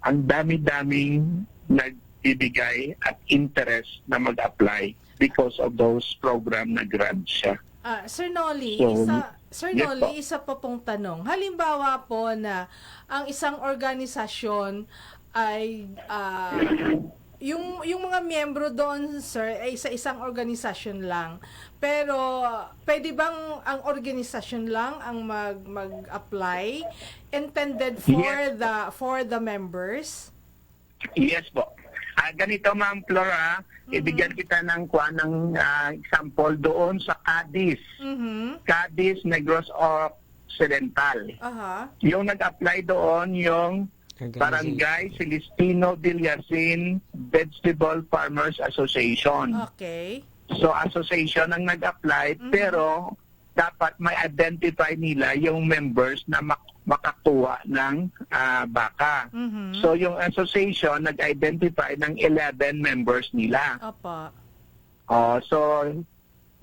ang dami-daming nagbibigay at interest na mag-apply because of those program na grant siya. Sir Noli, So, yes po. isa pa pong tanong. Halimbawa po na ang isang organisasyon ay yung mga miyembro doon, sir, ay sa isang organisasyon lang. Pero pwede bang ang organisasyon lang ang mag-apply intended for the members? Yes po. Ganito, Ma'am Flora, ibigyan kita ng example doon sa Cadiz. Cadiz, Negros Occidental. Aha. Yung nag-apply doon yung Organization. Barangay Celestino Villasin Vegetable Farmers Association. Okay. So association ang nag-apply pero dapat may identify nila yung members na makakuha ng baka. So yung association nag-identify ng 11 members nila. Opo. So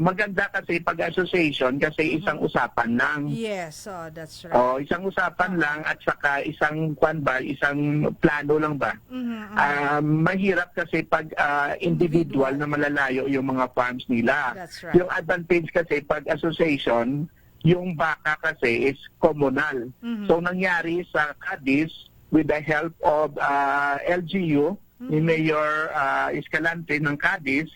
maganda kasi pag-association kasi isang usapan lang. Yes, that's right. Isang usapan lang at saka isang isang plano lang ba? Mahirap kasi pag individual na malalayo yung mga farms nila. That's right. Yung advantage kasi pag association, yung baka kasi is communal. So nangyari sa Cadiz with the help of LGU, ni Mayor Escalante ng Cadiz,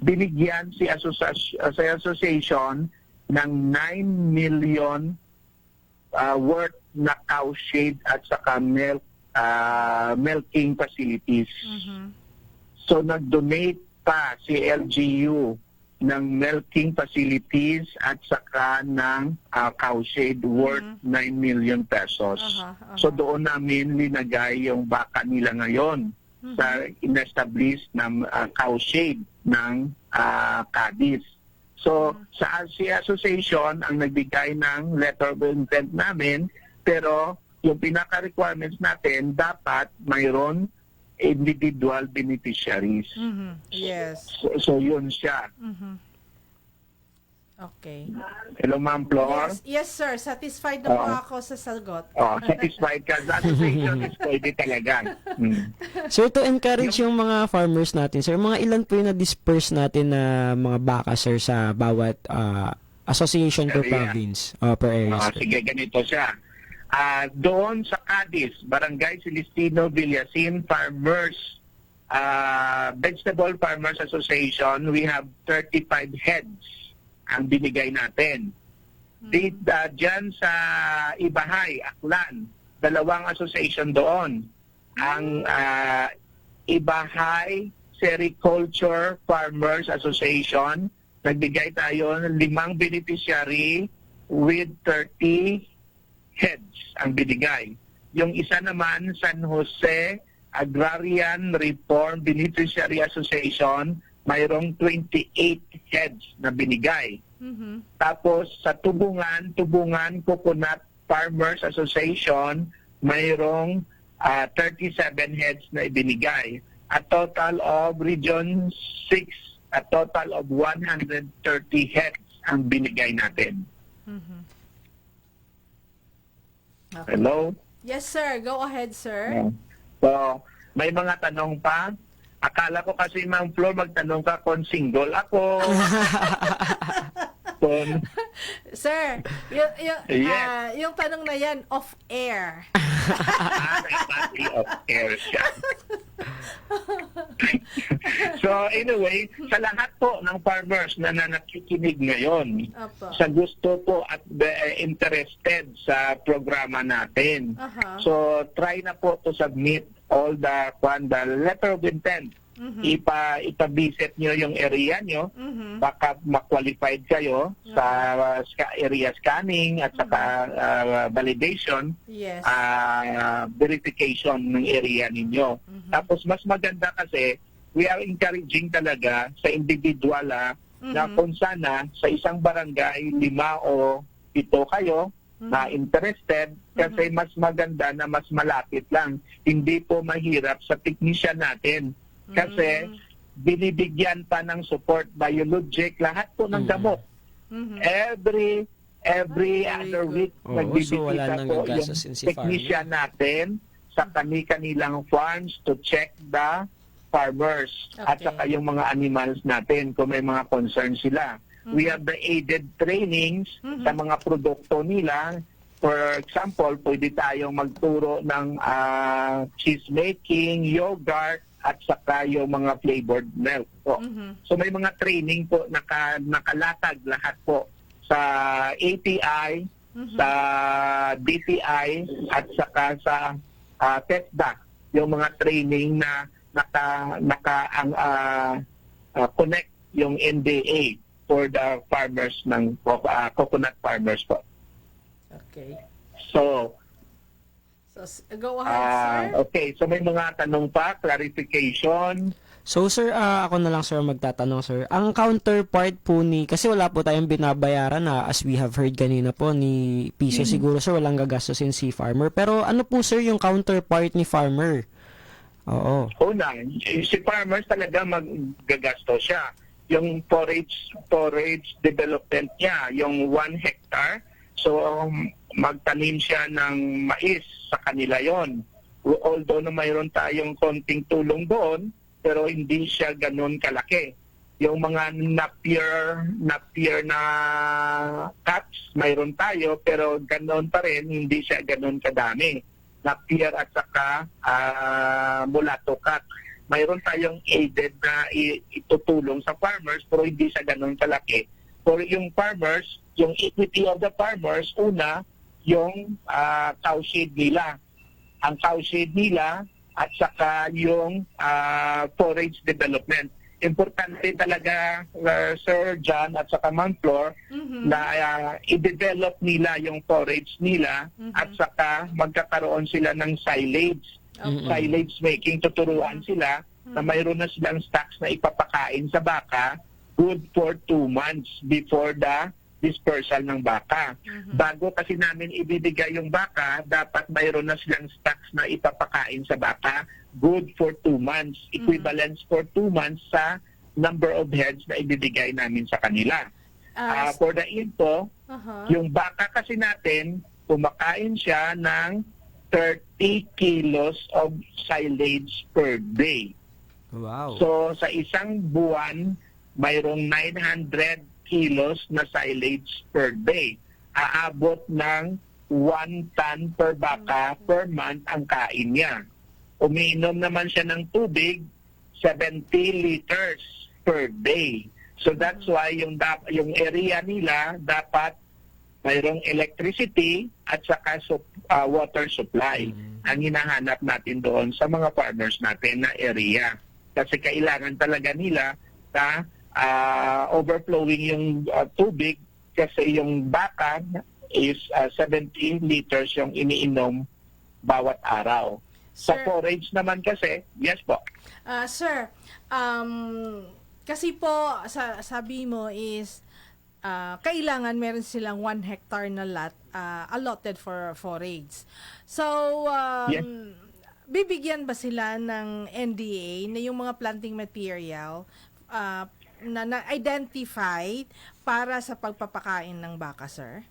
binigyan si association ng 9 million worth na cow shade at saka milking facilities. So nag-donate pa si LGU ng milking facilities at saka ng cow shade worth 9 million pesos. So doon namin linagay yung baka nila ngayon sa in-establish ng cow shade ng Cadiz. So sa association ang nagbigay ng letter of intent namin, pero yung pinaka-requirements natin dapat mayroon individual beneficiaries. Yes. So yun siya. Okay. Hello, Ma'am Flor. Yes, sir. Satisfied na po Oo. ako sa sagot. Satisfied ka. Sa association is pwede talaga. Sir, to encourage yung mga farmers natin, sir, mga ilan po yung na-disperse natin na mga baka, sir, sa bawat association per Area. province, per area, sir? Sige, ganito siya. Doon sa Cadiz, Barangay Celestino Villasin Farmers, Vegetable Farmers Association, we have 35 heads ang binigay natin. Diyan sa Ibahay, Aklan, 2 association doon. Ang Ibahay Sericulture Farmers Association, nagbigay tayo ng 5 beneficiary with 30 heads ang binigay. Yung isa naman, San Jose Agrarian Reform Beneficiary Association, mayroong 28 heads na binigay. Tapos sa Tubungan Coconut Farmers Association, mayroong 37 heads na ibinigay. A total of Region 6, a total of 130 heads ang binigay natin. Okay. Hello? Yes, sir. Go ahead, sir. So, may mga tanong pa? Akala ko kasi, Ma'am Flor, magtanong ka kung single ako. Kung Sir, Yes. yung tanong na yan, off-air. nagpati of air siya. So anyway, sa lahat po ng farmers na nakikinig ngayon, Opo. sa gusto po at interested sa programa natin. Aha. So try na po to submit all the letter of intent. Ipa-visit nyo yung area nyo, baka ma-qualified kayo sa area scanning at saka validation, Yes. verification ng area ninyo. Tapos mas maganda kasi, we are encouraging talaga sa individual na kung sana sa isang barangay 5 o 7 kayo na interested, kasi mas maganda na mas malapit lang. Hindi po mahirap sa technician natin. Kasi binibigyan pa ng support, biologic, lahat po ng gamot. Every other week, Oo, so nagbibisita wala nang po yung gagastusin si technician natin sa kanilang farms to check the farmers at Okay. saka yung mga animals natin kung may mga concerns sila. We have the aided trainings sa mga produkto nila. For example, pwede tayong magturo ng cheese making, yogurt, at saka yung mga flavored milk po. So may mga training po nakalatag lahat po sa ATI, sa DTI, at saka sa TESDA, yung mga training na connect yung NDA for the farmers ng coconut farmers po. Okay. So, Go ahead, sir. okay, so may mga tanong pa, clarification. So sir, ako na lang sir magtatanong sir. Ang counterpart po kasi wala po tayong binabayaran na as we have heard kanina po ni Piso, siguro sir walang gagastusin si farmer. Pero ano po sir yung counterpart ni farmer? Oo. Una, si farmers talaga maggagasto siya. Yung forage development niya, yung 1 hectare, so magtanim siya ng mais sa kanila yon. Although na mayroon tayong konting tulong doon, pero hindi siya ganun kalaki. Yung mga napier na cuts, mayroon tayo, pero ganun pa rin, hindi siya ganun kadami. Napier at saka mulatto cut. Mayroon tayong aided na itutulong sa farmers, pero hindi siya ganun kalaki. For yung farmers, yung equity of the farmers, una, yung cowshed nila. Ang cowshed nila at saka yung forage development. Importante talaga, Sir John at saka Ma'am Flor, na i-develop nila yung forage nila at saka magkakaroon sila ng silage. Silage making, tuturuan sila na mayroon na silang stocks na ipapakain sa baka good for 2 months before the dispersal ng baka. Bago kasi namin ibibigay yung baka, dapat mayroon na silang stocks na ipapakain sa baka good for 2 months. Equivalence for 2 months sa number of heads na ibibigay namin sa kanila. For the info, Aha. yung baka kasi natin, kumakain siya ng 30 kilos of silage per day. Wow. So sa isang buwan, mayroong 900 kilos na silage per day. Aabot ng 1 ton per baka per month ang kain niya. Umiinom naman siya ng tubig, 70 liters per day. So that's why yung area nila dapat mayroong electricity at saka water supply. Ang hinahanap natin doon sa mga farmers natin na area. Kasi kailangan talaga nila na overflowing yung tubig kasi yung baka is 70 liters yung iniinom bawat araw. Sa Sir. forage naman kasi, yes po. Sir, kasi po, sabi mo is, kailangan meron silang 1 hectare na lot allotted for forage. So, Yes. bibigyan ba sila ng NDA na yung mga planting material na identified para sa pagpapakain ng baka, sir?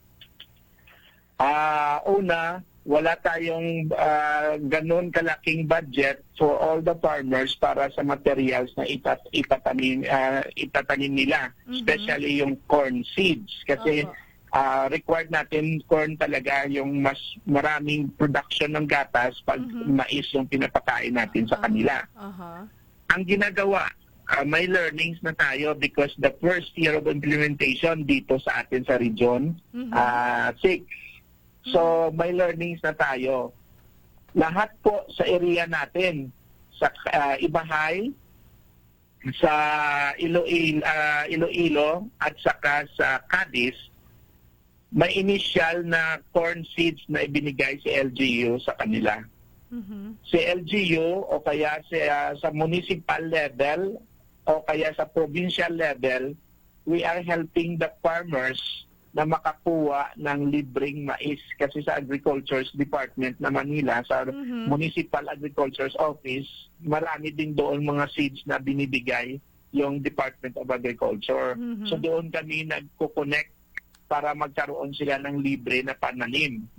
Una, wala tayong ganun kalaking budget for all the farmers para sa materials na itatanim nila, especially yung corn seeds. Kasi required natin corn talaga yung mas maraming production ng gatas pag mais yung pinapakain natin sa kanila. Aha. Ang ginagawa, may learnings na tayo because the first year of implementation dito sa atin sa region, 6. So, may learnings na tayo. Lahat po sa area natin, sa Ibahay, sa Iloilo, at saka sa Cadiz, may initial na corn seeds na ibinigay si LGU sa kanila. Si LGU o kaya sa municipal level o kaya sa provincial level, we are helping the farmers na makakuha ng libreng mais kasi sa Agriculture Department na Manila, sa Municipal Agriculture's Office, marami din doon mga seeds na binibigay yung Department of Agriculture. So doon kami nagko-connect para magkaroon sila ng libre na pananim.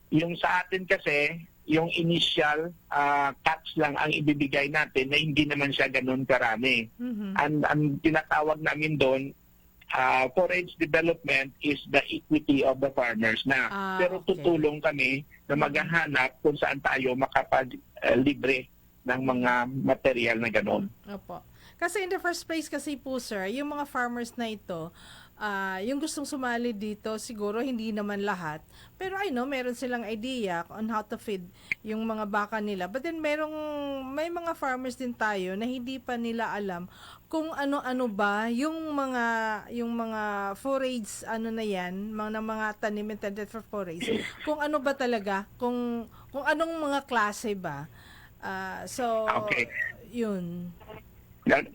Yung sa atin kasi, yung initial catch lang ang ibibigay natin na hindi naman siya ganun karami. Ang tinatawag namin doon, forage development is the equity of the farmers na. Pero Okay. tutulong kami na maghahanap kung saan tayo makapag-libre ng mga material na gano'n. Opo. Kasi in the first place kasi po, sir, yung mga farmers na ito, yung gustong sumali dito, siguro hindi naman lahat. Pero I know, meron silang idea on how to feed yung mga baka nila. But then may mga farmers din tayo na hindi pa nila alam kung ano-ano ba yung mga forage na yan, mga tanim intended for forage. Kung ano ba talaga, kung anong mga klase ba. So, Okay. yun.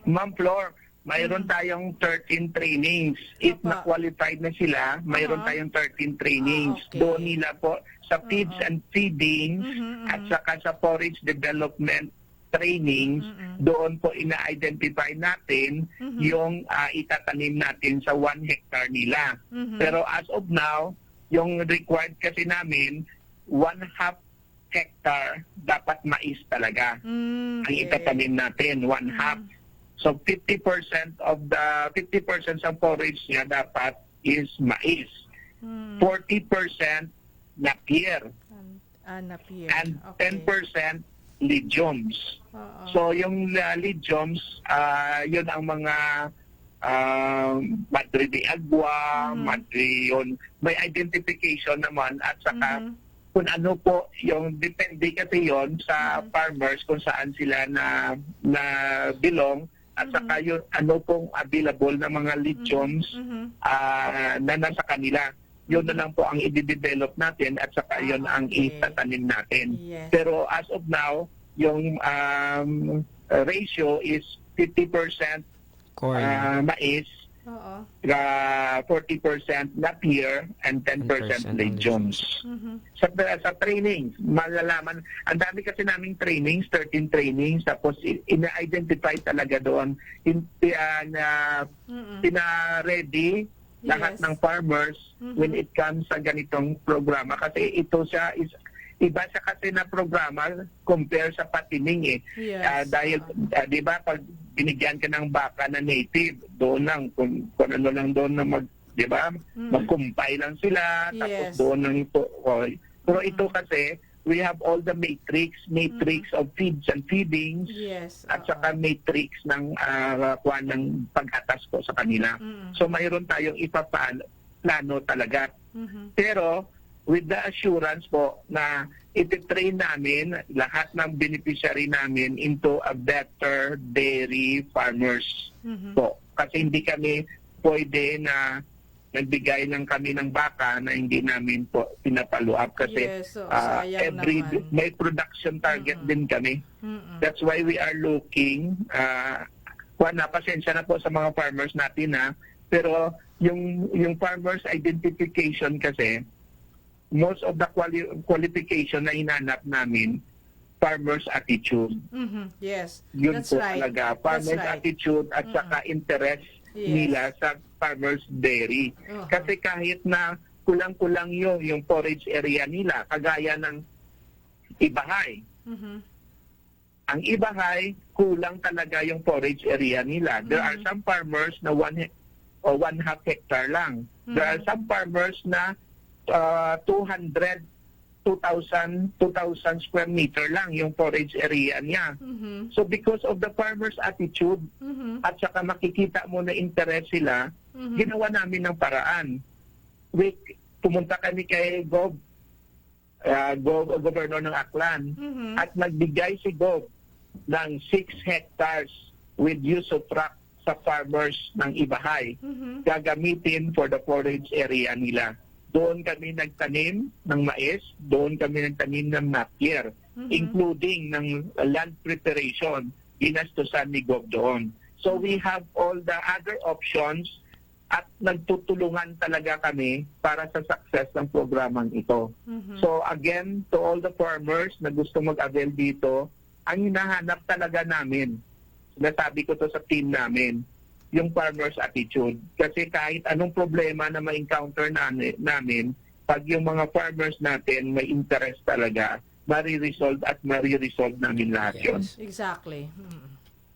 Ma'am Flor, mayroon tayong 13 trainings. If Opo. na-qualified na sila, mayroon tayong 13 trainings. Okay. Doon nila po sa feeds and feeding at saka sa forage development trainings, doon po ina-identify natin yung itatanim natin sa 1 hectare nila. Pero as of now, yung required kasi namin, 1/2 hectare dapat mais talaga. Ang itatanim natin, 1/2. So 50% sa forage niya dapat is mais. 40% napier Napier. and Okay. 10% legumes. Oo. So yung legumes, yun ang mga madre de agua, madre yun. May identification naman at saka kung ano po yung depende kasi yon sa farmers kung saan sila na belong at saka yun ano pong available na mga legumes na nasa kanila. Yun na lang po ang i-develop natin at saka yun ang Okay. itatanim natin. Yes. Pero as of now, yung ratio is 50% Corn. mais, Oo. 40% napier, and 10% 10% legumes. Sa trainings, malalaman, ang dami kasi naming trainings, 13 trainings, tapos ina-identify talaga doon, pina-ready lahat Yes. ng farmers when it comes sa ganitong programa kasi ito siya is iba siya kasi na programa compare sa patining eh. Yes. Dahil 'di ba pag binigyan ka ng baka na native, doon lang kung ano lang doon na 'di ba? Mag-compile lang sila tapos Yes. doon lang ito. Pero ito kasi we have all the matrix of feeds and feedings Yes. at saka matrix ng kuwan ng pag-atas ko sa kanila. So mayroon tayong plano talaga. Pero with the assurance po na ititrain namin lahat ng beneficiary namin into a better dairy farmers po. Kasi hindi kami pwede na nagbigay lang kami ng baka na hindi namin po pinapalo up kasi Yes, so, sayang naman. may production target din kami. That's why we are looking pasensya na po sa mga farmers natin pero yung farmers identification kasi most of the qualification na inanap namin farmers attitude. Yes. Yun That's po right. talaga. That's Farmers right. attitude at saka interest Yes. nila sa farmers dairy. Uh-huh. Kasi kahit na kulang-kulang yung forage area nila, kagaya ng Ibahay. Ang Ibahay, kulang talaga yung forage area nila. There are some farmers na 1.5 hectare lang. There are some farmers na 2,000 square meter lang yung forage area niya. So because of the farmer's attitude at saka makikita mo na interest sila, ginawa namin ng paraan. Pumunta kami kay Governor ng Aklan at nagbigay si Gov ng 6 hectares with use of truck sa farmers ng Ibahay. Gagamitin for the forage area nila. Doon kami nagtanim ng mais, doon kami nagtanim ng napier, including ng land preparation, ginastusan ni Gov doon. So we have all the other options at nagtutulungan talaga kami para sa success ng programang ito. So again, to all the farmers na gusto mag-avail dito, ang hinahanap talaga namin, nasabi ko to sa team namin, yung farmer's attitude. Kasi kahit anong problema na ma-encounter namin, pag yung mga farmers natin may interest talaga, mariresolve at mariresolve namin lahat yun. Exactly.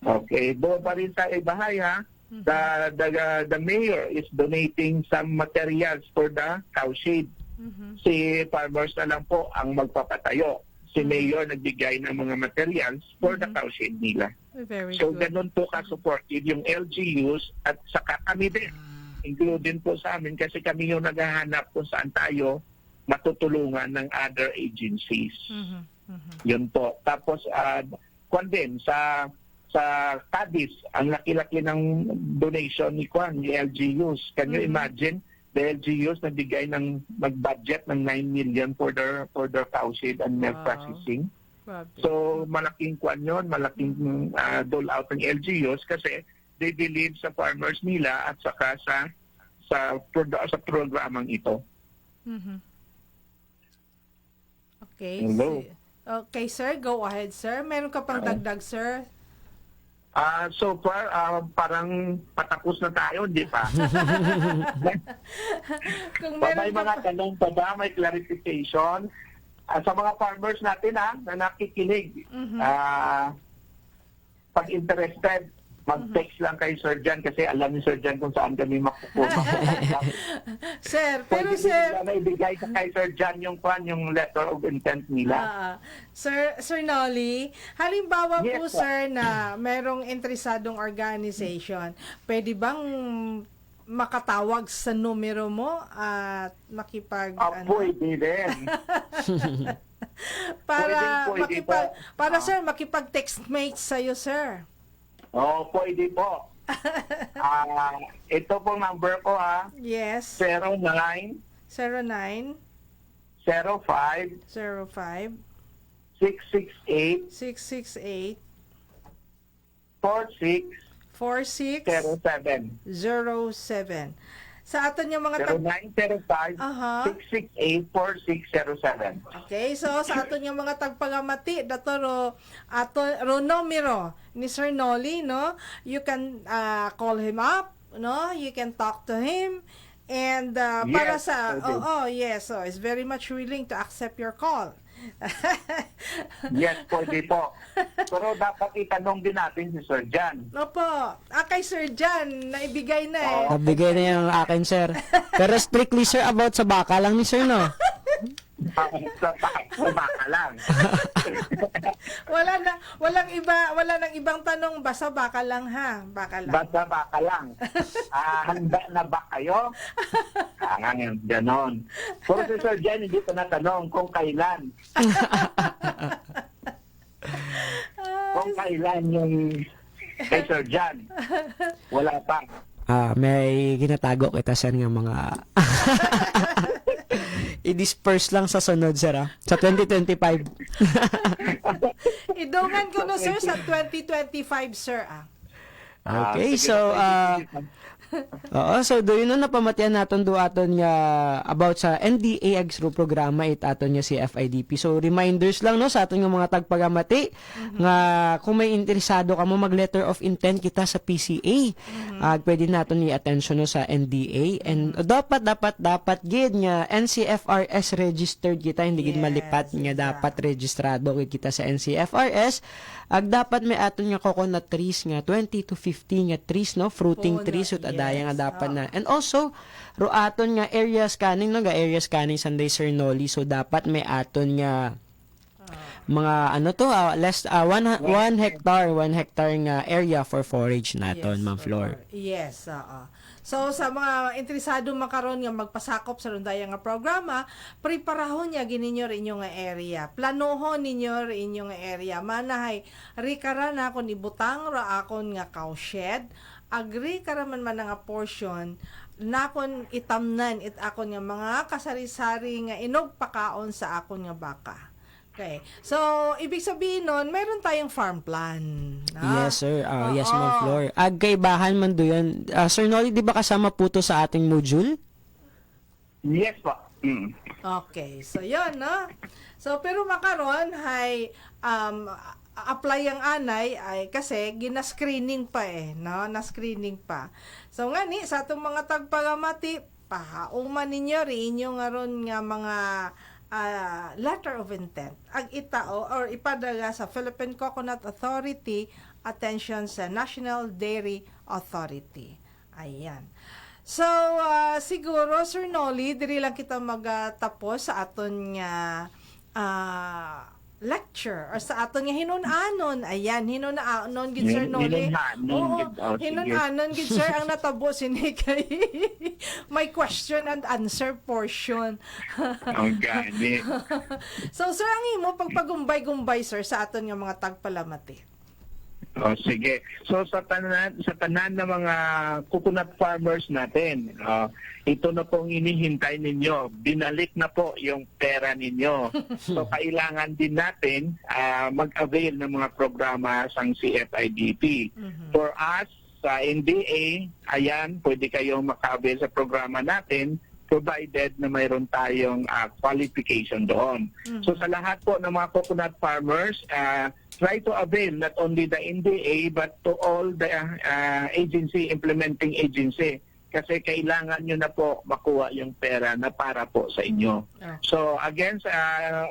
Okay. Doon pa rin sa Ibahay the mayor is donating some materials for the cow shade. Si farmers na lang po ang magpapatayo. Si mayor nagbigay ng mga materials for the cow shade nila. Very So, good. ganun po ka-supportive yung LGUs at saka kami din. Include din po sa amin kasi kami yung naghahanap kung saan tayo matutulungan ng other agencies. Yun po. Tapos, kwan din, sa Cadiz, ang laki-laki ng donation ni LGUs. Can you imagine? The LGUs nagbigay mag-budget ng 9 million for their cow shade and milk processing. So, malaking kwan yun, malaking dole out ng LGUs kasi they believe sa farmers nila at saka sa programang ito. Okay. Hello. Okay, sir. Go ahead, sir. Meron ka pang dagdag, sir? So far, parang patapos na tayo, di ba? Kung May meron ka mga tanong pa ba? May clarification? Sa mga farmers natin na nakikinig, pag interested, mag-text lang kay Sir Jan kasi alam ni Sir Jan kung saan kami makukuha. Sir, pero Pwede sir, nila na ibigay sa kay Sir Jan yung letter of intent nila. Sir Nolly, halimbawa Yes, po sir na merong interesadong organization, pwede bang makatawag sa numero mo at makipag Pwede din. Pwede po. para sir makipag-text mate sa iyo, sir. Pwede po. Ito pong number ko Yes. 09 09 05 05 668 668 4607. 4607. Sa aton yung mga 0905 Aha. 668 4607. Okay, so sa aton yung mga tagpagamati dato ro numero ni Sir Nolly, no? You can call him up, no? You can talk to him And Yes, para sa pwede. yes, so is very much willing to accept your call. Yes, pwede po. Pero dapat itanong din natin si Sir Jan. Opo. Kay Sir Jan, naibigay na eh. Nabigay na yung akin, sir. Pero strictly, sir, about sa baka lang ni sir, no? Sa baka lang. Wala nang ibang tanong, basta baka lang ha. Baka lang. Basta baka lang. Handa na ba kayo? Ganon. Pero si Sir Jan, hindi ko natanong kung kailan. Kung kailan yung kay Sir Jan. Wala pa. May ginatago kita, sir, ng mga... I-disperse lang sa sunod, sir, sa 2025. Idungan ko na sir sa 2025 sir Okay, Sige, so, sige. oo, so do yun na napamatian naton do aton nga about sa NDA Agro programa it aton nga si FIDP. So reminders lang no sa aton nga mga tagpagamati nga kung may interesado ka mo mag letter of intent kita sa PCA. Pwede naton i-attention no sa NDA and dapat gid nga NCFRS registered kita hindi gid Yes, malipat nga dapat registrado gid kita sa NCFRS. Dapat may aton nga coconut trees nga 20 to 50 nga trees no fruiting Puno, trees ut adaya nga yes, dapat na. And also ro aton nga area scanning no ga area scanning Sunday Sir Noli so dapat may aton nga mga ano to less 1 hectare nga area for forage naton Ma'am Flor. Yes, oo. So sa mga interesado makaron nga magpasakop sa rundaya nga programa, preparahon niya gininyo rin inyong nga area. Planohon ninyo rin inyong nga area. Manahay rikara na kon ibutang ra akon nga cow shed, agri karaman man nga portion nakon itamnan it akon nga mga kasari-sari nga inog pakaon sa akon nga baka. Okay. So, ibig sabihin nun, mayroon tayong farm plan. Yes sir. Yes Oo. Ma'am Flor. Kaibahan man do yan. Sir Noli di ba kasama po to sa ating module? Yes po. Okay. So, yun, no? So, pero makaron, hay, apply ang anay ay kasi gina-screening pa no? Na-screening pa. So, nga ni, sa itong mga tagpagamati, pahauman ninyo rin yung nga ron nga mga letter of intent ag itao or ipadala sa Philippine Coconut Authority attention sa National Dairy Authority. Ayan. So, siguro, Sir Noli, diri lang kita magtapos sa aton nga lecture or sa aton nga hinunanon. Ayan, hinunanon gid Sir Noli. Hinunanon gid Sir ang natabo sini kay may question and answer portion. Ang gani. So Sir, ang imo pagpagumbay-gumbay Sir sa aton nga mga tagpalamati. Sige. So sa tanan ng mga coconut farmers natin, ito na pong inihintay ninyo. Binalik na po yung pera ninyo. So kailangan din natin mag-avail ng mga programa sang CFIDP. For us, sa NDA, ayan, pwede kayong maka-avail sa programa natin provided na mayroon tayong qualification doon. So sa lahat po ng mga coconut farmers, try to avail not only the NDA but to all the implementing agency kasi kailangan nyo na po makuha yung pera na para po sa inyo. So again,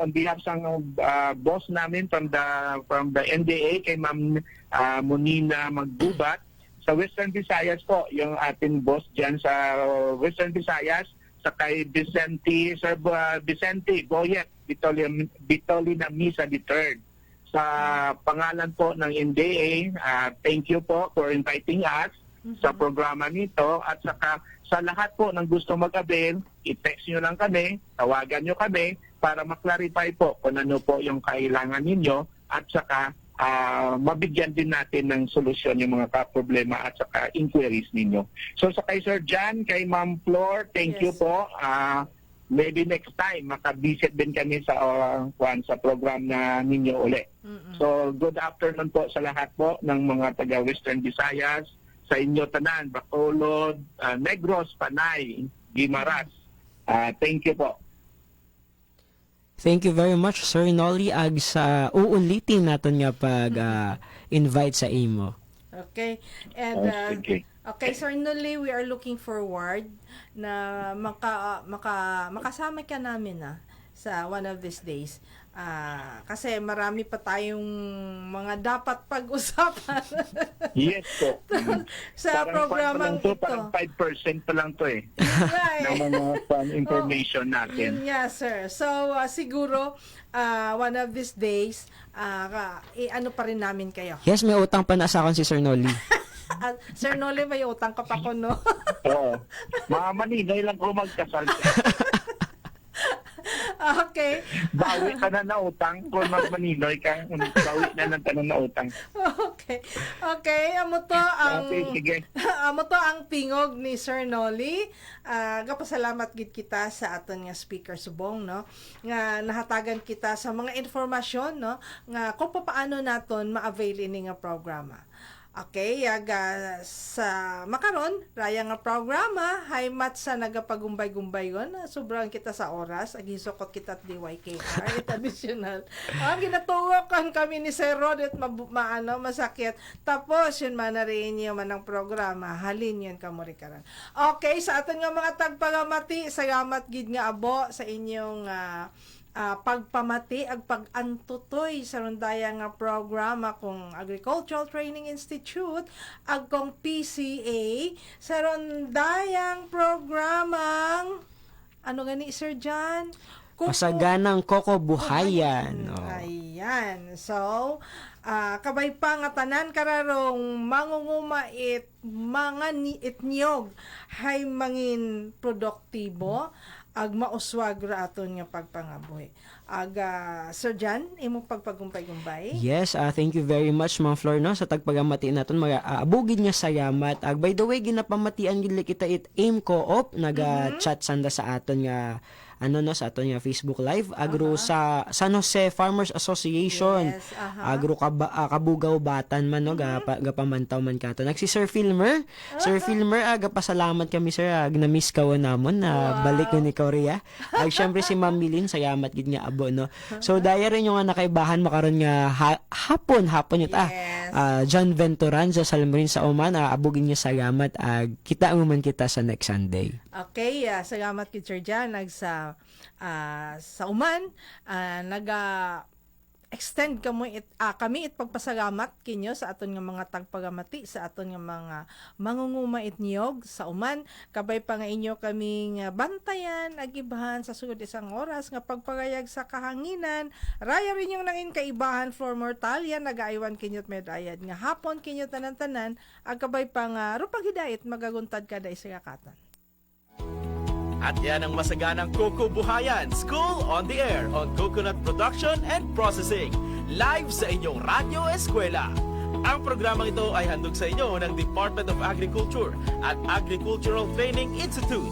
on behalf ng boss namin from the NDA kay Ma'am Monina Magbubat, sa Western Visayas po, yung ating boss dyan sa Western Visayas, sa kay Sir Vicente Boyet Bitolina Misa III. Sa pangalan po ng NDA, thank you po for inviting us sa programa nito at saka sa lahat po ng gusto mag-avail, i-text nyo lang kami, tawagan nyo kami para maklarify po kung ano po yung kailangan ninyo at saka mabigyan din natin ng solusyon yung mga problema at saka inquiries ninyo. So sa kay Sir Jan, kay Ma'am Flor, thank you po. Maybe next time makabisit din kami sa sa program na ninyo uli. So good afternoon po sa lahat po ng mga taga Western Visayas, sa inyo tanan, Bacolod, Negros, Panay, Guimaras. Thank you po. Thank you very much Sir Noli ag sa uulitin naton nga pag invite sa imo. Okay. And Sige. Okay, Sir Noli, we are looking forward na makasama ka namin sa one of these days. Kasi marami pa tayong mga dapat pag-usapan Yes po. sa programang ito. Parang 5% pa lang to eh. Right. ng mga information Yun natin. nga, sir. So, siguro, one of these days, ano pa rin namin kayo. Yes, may utang pa na sa akin si Sir Noli. Sir Noli, may utang ka pa ko, no? Oo. Mga Maninoy lang kung magkasal. Okay. Bawi ka na na utang. Kung mag-Maninoy ka, bawi na ng tanong na utang. Okay. Okay, amo to ang Okay, sige. amo to ang tingog ni Sir Noli. Gapasalamat gid kita sa aton nga speaker subong, no. Nga nahatagan kita sa mga informasyon, no, nga kung paano naton ma-avail ini nga programa. Okay, sa makaron, raya nga programa, hay mat sa nagapagumbay-gumbay yon, sobrang kita sa oras, agisokot kita at DYKR, additional. Ginatuwakan kami ni Sir Rod at masakit. Tapos, yun man na rin yun man ang programa, halin yun kamurikaran. Okay, sa aton nga mga tagpagamati, salamat gid nga abo sa inyong pagpamati ag pag-antutoy sa rundaya nga programa kung Agricultural Training Institute ag kung PCA sa rundayang programang ano gani Sir John? Masaganang kokobuhayan. Ayan. So, kabay pa nga tanan kararong mangungumait mga itnyog hay mangin produktibo ag mauswag ra aton nga pagpangabuhi. Sir John, imong pagpagumpay-gumpay. Yes, thank you very much Ma'am Flor no sa tagpagamati naton mga abugid nga salamat. By the way ginapamatian gid kita it aim co-op naga-chat sanda sa aton nga sa aton nga Facebook Live agro sa San Jose Farmers Association. Yes, Agro Kabugaw Batan man no gapamantaw man kato. Nagsi Sir Filmer. Sir Filmer pasalamat kami sir na-miss ka namon na balik ko ni Korea. Syempre si Ma'am Milin salamat gid nga abo no. So daya rin yung nga nakaibahan makaron nga hapon yun Yes. John Venturan sa Salmorin sa Oman abugin niya salamat kita man kita sa next Sunday. Okay, salamat kay Sir John sa Uman extend kami it pagpasalamat kinyo sa aton nga mga tagpagamati sa aton nga mga mangungumait niyog sa Uman kabay pa nga inyo kaming bantayan agibahan sa sugod isang oras nga pagpagayag sa kahanginan raya rin yung nangin kaibahan for mortalya nagaaywan kinyot medayad nga hapon kinyo tanan-tanan agkabay pa nga rupag hidayat magaguntad kada isa kakatan. At yan ang masaganang Coco Buhayan, School on the Air on Coconut Production and Processing, live sa inyong Radyo Eskwela. Ang programang ito ay handog sa inyo ng Department of Agriculture at Agricultural Training Institute.